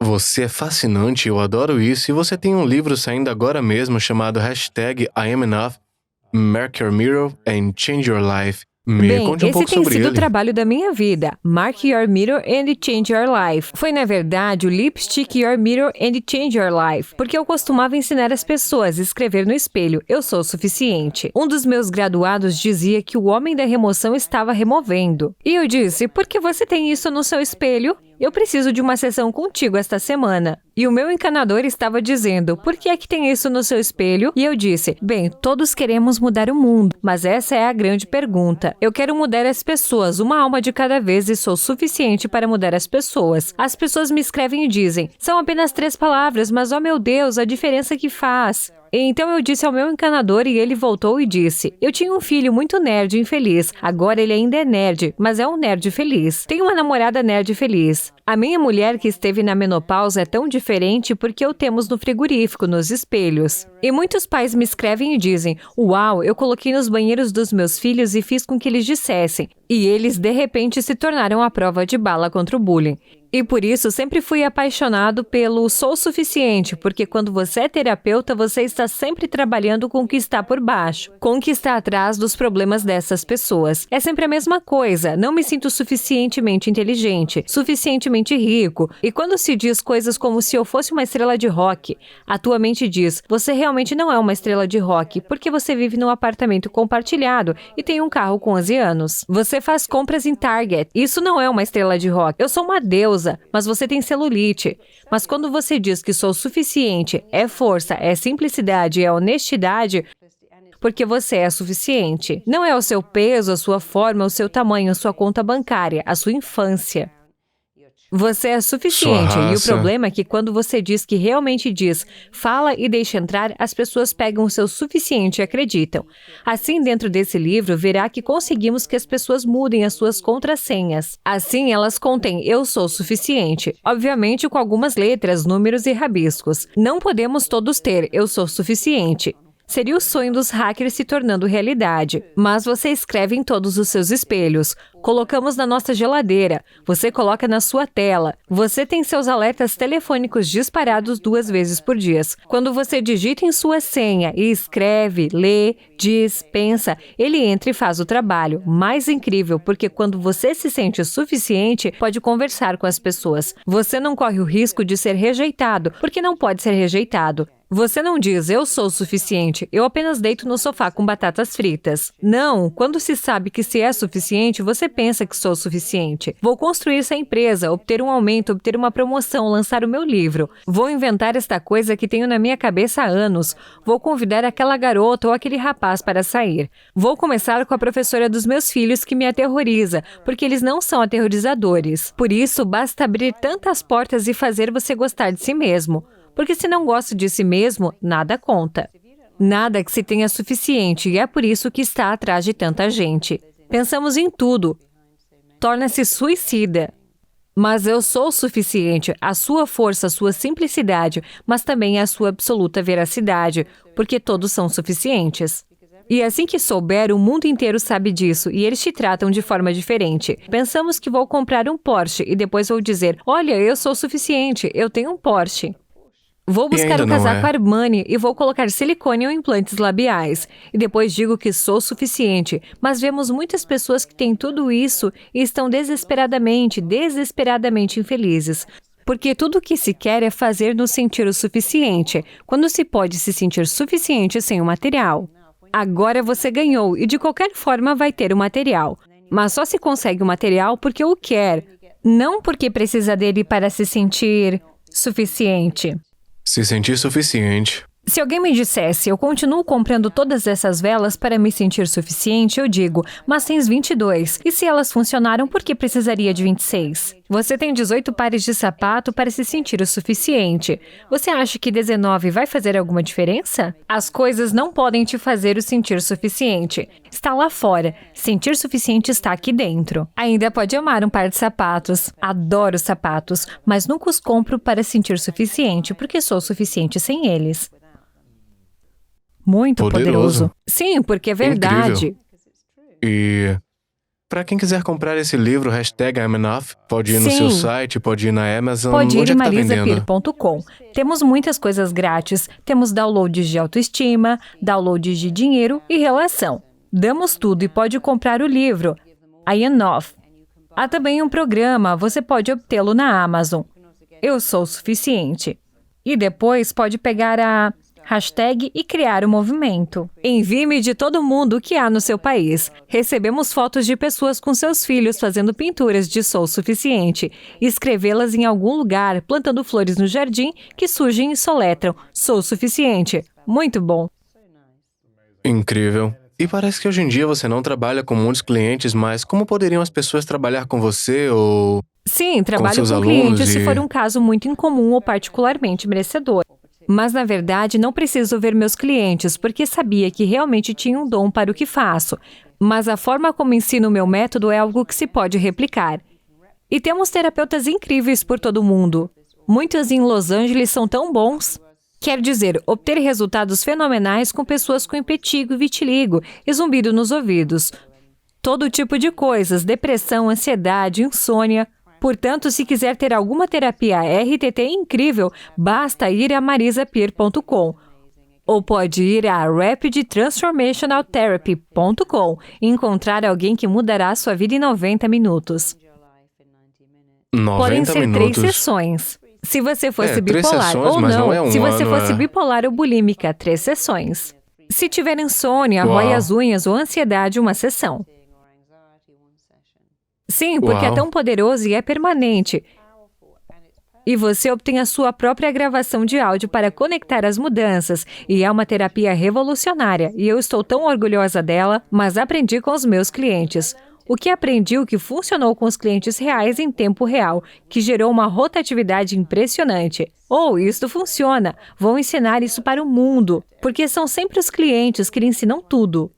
Você é fascinante, eu adoro isso. E você tem um livro saindo agora mesmo chamado #IamEnough, Mark Your Mirror and Change Your Life. Me Bem, conte um esse pouco tem sobre sido o ele. trabalho da minha vida. Mark Your Mirror and Change Your Life. Foi, na verdade, o Lipstick Your Mirror and Change Your Life, porque eu costumava ensinar as pessoas a escrever no espelho, eu sou o suficiente. Um dos meus graduados dizia que o homem da remoção estava removendo. E eu disse, por que você tem isso no seu espelho? Eu preciso de uma sessão contigo esta semana. E o meu encanador estava dizendo, por que é que tem isso no seu espelho? E eu disse, bem, todos queremos mudar o mundo, mas essa é a grande pergunta. Eu quero mudar as pessoas, uma alma de cada vez, e sou suficiente para mudar as pessoas. As pessoas me escrevem e dizem, são apenas 3 palavras, mas oh meu Deus, a diferença que faz. E então eu disse ao meu encanador e ele voltou e disse, eu tinha um filho muito nerd e infeliz, agora ele ainda é nerd, mas é um nerd feliz. Tenho uma namorada nerd feliz. A minha mulher que esteve na menopausa é tão diferente porque o temos no frigorífico, nos espelhos. E muitos pais me escrevem e dizem, uau, eu coloquei nos banheiros dos meus filhos e fiz com que eles dissessem. E eles, de repente, se tornaram a prova de bala contra o bullying. E por isso sempre fui apaixonado pelo sou suficiente, porque quando você é terapeuta, você está sempre trabalhando com o que está por baixo, com o que está atrás dos problemas dessas pessoas. É sempre a mesma coisa, não me sinto suficientemente inteligente, suficientemente suficientemente rico. E quando se diz coisas como se eu fosse uma estrela de rock, a tua mente diz, você realmente não é uma estrela de rock, porque você vive num apartamento compartilhado e tem um carro com 11 anos. Você faz compras em Target. Isso não é uma estrela de rock. Eu sou uma deusa, mas você tem celulite. Mas quando você diz que sou suficiente, é força, é simplicidade, é honestidade, porque você é suficiente. Não é o seu peso, a sua forma, o seu tamanho, a sua conta bancária, a sua infância. Você é suficiente. Sua E o raça. problema é que quando você diz que realmente diz, fala e deixa entrar, as pessoas pegam o seu suficiente e acreditam. Assim, dentro desse livro, verá que conseguimos que as pessoas mudem as suas contrassenhas. Assim, elas contêm eu sou suficiente. Obviamente com algumas letras, números e rabiscos. Não podemos todos ter eu sou suficiente. Seria o sonho dos hackers se tornando realidade. Mas você escreve em todos os seus espelhos. Colocamos na nossa geladeira. Você coloca na sua tela. Você tem seus alertas telefônicos disparados 2 vezes por dia. Quando você digita em sua senha e escreve, lê, diz, pensa, ele entra e faz o trabalho. Mais incrível, porque quando você se sente suficiente, pode conversar com as pessoas. Você não corre o risco de ser rejeitado, porque não pode ser rejeitado. Você não diz, eu sou o suficiente, eu apenas deito no sofá com batatas fritas. Não, quando se sabe que se é suficiente, você pensa que sou o suficiente. Vou construir essa empresa, obter um aumento, obter uma promoção, lançar o meu livro. Vou inventar esta coisa que tenho na minha cabeça há anos. Vou convidar aquela garota ou aquele rapaz para sair. Vou começar com a professora dos meus filhos que me aterroriza, porque eles não são aterrorizadores. Por isso, basta abrir tantas portas e fazer você gostar de si mesmo. Porque se não gosta de si mesmo, nada conta. Nada que se tenha suficiente, e é por isso que está atrás de tanta gente. Pensamos em tudo. Torna-se suicida. Mas eu sou o suficiente, a sua força, a sua simplicidade, mas também a sua absoluta veracidade, porque todos são suficientes. E assim que souber, o mundo inteiro sabe disso, e eles te tratam de forma diferente. Pensamos que vou comprar um Porsche, e depois vou dizer, olha, eu sou suficiente, eu tenho um Porsche. Vou buscar ainda um não casaco é. Armani e vou colocar silicone ou implantes labiais. E depois digo que sou suficiente. Mas vemos muitas pessoas que têm tudo isso e estão desesperadamente infelizes. Porque tudo o que se quer é fazer nos sentir o suficiente, quando se pode se sentir suficiente sem o material. Agora você ganhou e de qualquer forma vai ter o material. Mas só se consegue o material porque o quer, não porque precisa dele para se sentir suficiente. Se sentir suficiente. Se alguém me dissesse, eu continuo comprando todas essas velas para me sentir suficiente, eu digo, mas tens 22. E se elas funcionaram, por que precisaria de 26? Você tem 18 pares de sapato para se sentir o suficiente. Você acha que 19 vai fazer alguma diferença? As coisas não podem te fazer o sentir suficiente. Está lá fora. Sentir suficiente está aqui dentro. Ainda pode amar um par de sapatos. Adoro sapatos, mas nunca os compro para sentir suficiente, porque sou suficiente sem eles. Muito poderoso. Sim, porque é verdade. Incrível. E para quem quiser comprar esse livro, #I'mEnough, pode ir no seu Sim. site, pode ir na Amazon, Pode ir onde é em que tá vendendo? marisapir.com. Temos muitas coisas grátis. Temos downloads de autoestima, downloads de dinheiro e relação. Damos tudo e pode comprar o livro, I'mEnough. Há também um programa, você pode obtê-lo na Amazon. Eu sou o suficiente. E depois pode pegar a hashtag e criar o movimento. Envie-me de todo mundo o que há no seu país. Recebemos fotos de pessoas com seus filhos fazendo pinturas de sou suficiente. E escrevê-las em algum lugar, plantando flores no jardim que surgem e soletram sou suficiente. Muito bom. Incrível. E parece que hoje em dia você não trabalha com muitos clientes, mas como poderiam as pessoas trabalhar com você ou... Sim, trabalho seus com alunos clientes se e- for um caso muito incomum ou particularmente merecedor. Mas, na verdade, não preciso ver meus clientes, porque sabia que realmente tinha um dom para o que faço. Mas a forma como ensino o meu método é algo que se pode replicar. E temos terapeutas incríveis por todo o mundo. Muitos em Los Angeles são tão bons. Quer dizer, obter resultados fenomenais com pessoas com impetigo, vitiligo e zumbido nos ouvidos. Todo tipo de coisas, depressão, ansiedade, insônia. Portanto, se quiser ter alguma terapia RTT incrível, basta ir a marisapir.com. Ou pode ir a rapidtransformationaltherapy.com e encontrar alguém que mudará a sua vida em 90 minutos. Podem 90 ser 3 minutos. sessões. Se você fosse 3 bipolar sessões, ou mas não, não é um se você ano, fosse é. bipolar ou bulímica, 3 sessões. Se tiver insônia, Uau. rói as unhas ou ansiedade, 1 sessão. Sim, porque é Uau. tão poderoso e é permanente. E você obtém a sua própria gravação de áudio para conectar as mudanças. E é uma terapia revolucionária. E eu estou tão orgulhosa dela, mas aprendi com os meus clientes. O que aprendi, o que funcionou com os clientes reais em tempo real, que gerou uma rotatividade impressionante. Isto funciona. Vou ensinar isso para o mundo, porque são sempre os clientes que lhe ensinam tudo.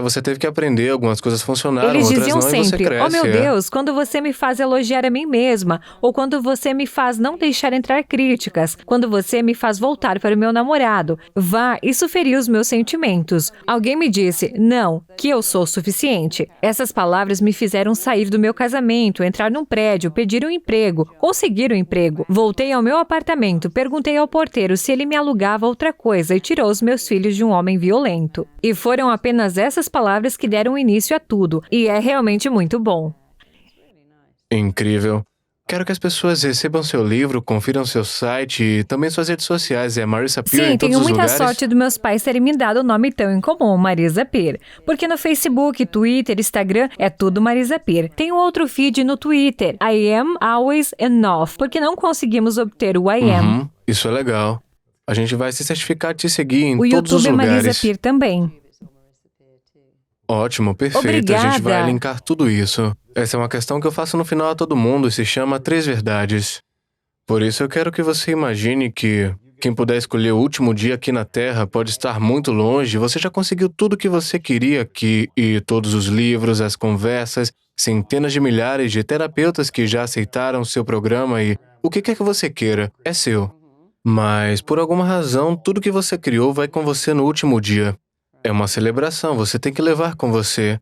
Você teve que aprender, algumas coisas funcionaram, Eles outras diziam não, e você sempre, cresce. oh meu Deus, quando você me faz elogiar a mim mesma, ou quando você me faz não deixar entrar críticas, quando você me faz voltar para o meu namorado, isso feriu os meus sentimentos. Alguém me disse, não, que eu sou suficiente. Essas palavras me fizeram sair do meu casamento, entrar num prédio, pedir um emprego, conseguir um emprego. Voltei ao meu apartamento, perguntei ao porteiro se ele me alugava outra coisa e tirou os meus filhos de um homem violento. E foram apenas essas palavras que deram início a tudo, e é realmente muito bom. Incrível. Quero que as pessoas recebam seu livro, confiram seu site e também suas redes sociais. É Marisa Peer Sim, em todos tenho os muita lugares. sorte dos meus pais terem me dado o nome tão incomum, Marisa Peer. Porque no Facebook, Twitter, Instagram, é tudo Marisa Peer. Tem outro feed no Twitter, I am always enough, porque não conseguimos obter o I am. Isso é legal. A gente vai se certificar de te seguir em O todos os YouTube é lugares. Marisa Peer também. Ótimo, perfeito. Obrigada. A gente vai linkar tudo isso. Essa é uma questão que eu faço no final a todo mundo e se chama 3 verdades. Por isso eu quero que você imagine que quem puder escolher o último dia aqui na Terra pode estar muito longe. Você já conseguiu tudo o que você queria aqui e todos os livros, as conversas, centenas de milhares de terapeutas que já aceitaram seu programa e o que quer que você queira, é seu. Mas, por alguma razão, tudo que você criou vai com você no último dia. É uma celebração, você tem que levar com você.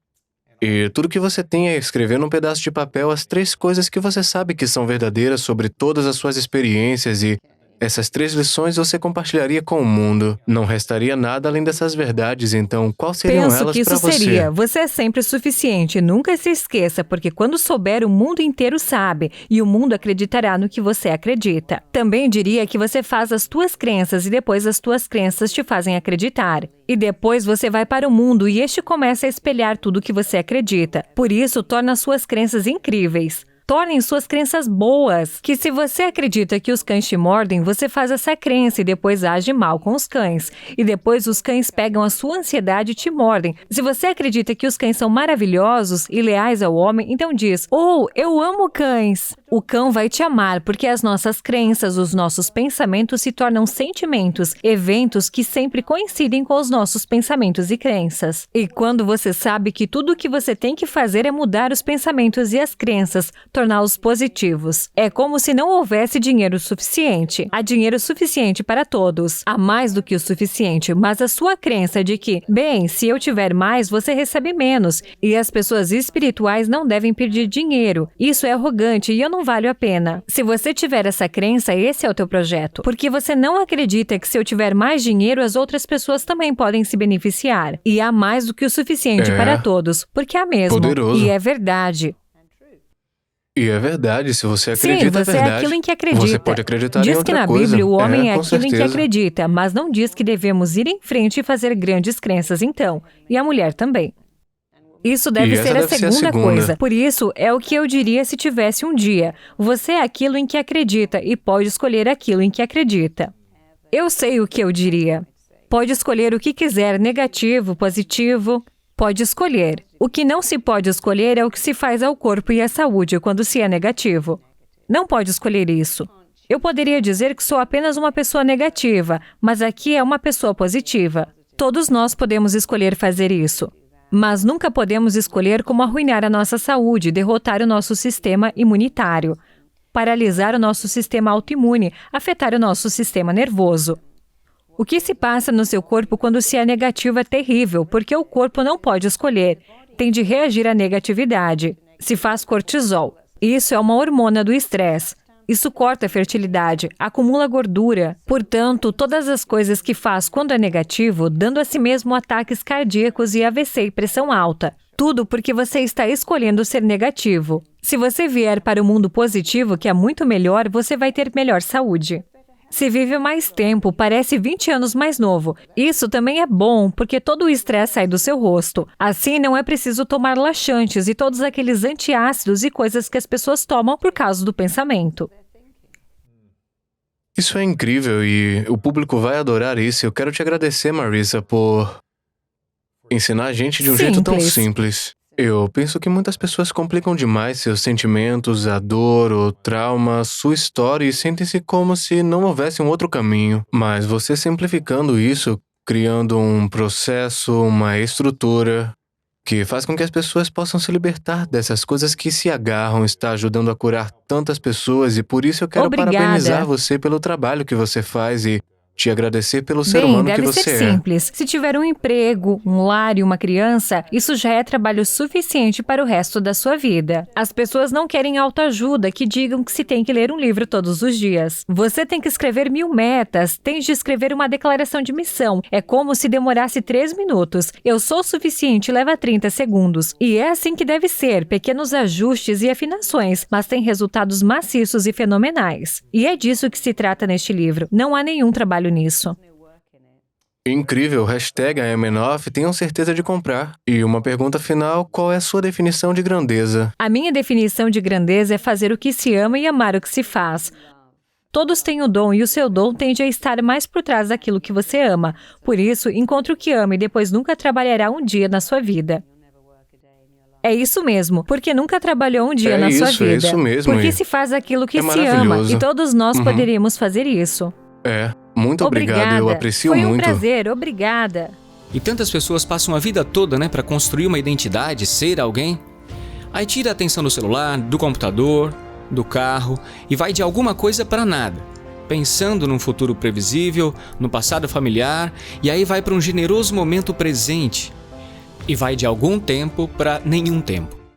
E tudo que você tem é escrever num pedaço de papel as 3 coisas que você sabe que são verdadeiras sobre todas as suas experiências e essas 3 lições você compartilharia com o mundo. Não restaria nada além dessas verdades, então qual seriam Penso elas que isso para você? seria, você é sempre suficiente, nunca se esqueça, porque quando souber, o mundo inteiro sabe, e o mundo acreditará no que você acredita. Também diria que você faz as tuas crenças e depois as tuas crenças te fazem acreditar. E depois você vai para o mundo e este começa a espelhar tudo que você acredita. Por isso, torna as suas crenças incríveis. Tornem suas crenças boas, que se você acredita que os cães te mordem, você faz essa crença e depois age mal com os cães. E depois os cães pegam a sua ansiedade e te mordem. Se você acredita que os cães são maravilhosos e leais ao homem, então diz, eu amo cães. O cão vai te amar, porque as nossas crenças, os nossos pensamentos se tornam sentimentos, eventos que sempre coincidem com os nossos pensamentos e crenças. E quando você sabe que tudo o que você tem que fazer é mudar os pensamentos e as crenças, torná-los positivos. É como se não houvesse dinheiro suficiente. Há dinheiro suficiente para todos. Há mais do que o suficiente, mas a sua crença de que, bem, se eu tiver mais, você recebe menos. E as pessoas espirituais não devem pedir dinheiro. Isso é arrogante e eu não valho a pena. Se você tiver essa crença, esse é o teu projeto. Porque você não acredita que se eu tiver mais dinheiro, as outras pessoas também podem se beneficiar. E há mais do que o suficiente para todos. Porque há mesmo. Poderoso. E é verdade. E é verdade, se você acredita, Sim, você é verdade. é aquilo em que acredita. Você pode acreditar em Diz outra que na coisa. Bíblia o homem é com aquilo em que certeza. acredita, mas não diz que devemos ir em frente e fazer grandes crenças então. E a mulher também. Isso deve E essa ser a deve ser a segunda segunda. coisa. Por isso, é o que eu diria se tivesse um dia. Você é aquilo em que acredita e pode escolher aquilo em que acredita. Eu sei o que eu diria. Pode escolher o que quiser, negativo, positivo. Pode escolher. O que não se pode escolher é o que se faz ao corpo e à saúde quando se é negativo. Não pode escolher isso. Eu poderia dizer que sou apenas uma pessoa negativa, mas aqui é uma pessoa positiva. Todos nós podemos escolher fazer isso. Mas nunca podemos escolher como arruinar a nossa saúde, derrotar o nosso sistema imunitário, paralisar o nosso sistema autoimune, afetar o nosso sistema nervoso. O que se passa no seu corpo quando se é negativo é terrível, porque o corpo não pode escolher, tem de reagir à negatividade. Se faz cortisol. Isso é uma hormona do estresse. Isso corta a fertilidade, acumula gordura. Portanto, todas as coisas que faz quando é negativo, dando a si mesmo ataques cardíacos e AVC e pressão alta. Tudo porque você está escolhendo ser negativo. Se você vier para o mundo positivo, que é muito melhor, você vai ter melhor saúde. Se vive mais tempo, parece 20 anos mais novo. Isso também é bom, porque todo o estresse sai do seu rosto. Assim, não é preciso tomar laxantes e todos aqueles antiácidos e coisas que as pessoas tomam por causa do pensamento. Isso é incrível e o público vai adorar isso. Eu quero te agradecer, Marissa, por ensinar a gente de um jeito tão simples. Eu penso que muitas pessoas complicam demais seus sentimentos, a dor, o trauma, sua história e sentem-se como se não houvesse um outro caminho. Mas você simplificando isso, criando um processo, uma estrutura que faz com que as pessoas possam se libertar dessas coisas que se agarram, está ajudando a curar tantas pessoas e por isso eu quero parabenizar você pelo trabalho que você faz e te agradecer pelo ser humano que você é. Deve ser simples. Se tiver um emprego, um lar e uma criança, isso já é trabalho suficiente para o resto da sua vida. As pessoas não querem autoajuda que digam que se tem que ler um livro todos os dias. Você tem que escrever 1000 metas, tem de escrever uma declaração de missão. É como se demorasse 3 minutos. Eu sou o suficiente, leva 30 segundos. E é assim que deve ser, pequenos ajustes e afinações, mas tem resultados maciços e fenomenais. E é disso que se trata neste livro. Não há nenhum trabalho nisso. Incrível, hashtag IamEnough, tenham certeza de comprar. E uma pergunta final, qual é a sua definição de grandeza? A minha definição de grandeza é fazer o que se ama e amar o que se faz. Todos têm o dom e o seu dom tende a estar mais por trás daquilo que você ama. Por isso, encontre o que ama e depois nunca trabalhará um dia na sua vida. É isso mesmo, porque nunca trabalhou um dia na sua vida. É isso mesmo. Porque se faz aquilo que se ama e todos nós poderíamos fazer isso. Muito obrigado, eu aprecio muito. Foi um prazer, obrigada. E tantas pessoas passam a vida toda, para construir uma identidade, ser alguém. Aí tira a atenção do celular, do computador, do carro e vai de alguma coisa para nada. Pensando num futuro previsível, no passado familiar, e aí vai para um generoso momento presente. E vai de algum tempo para nenhum tempo.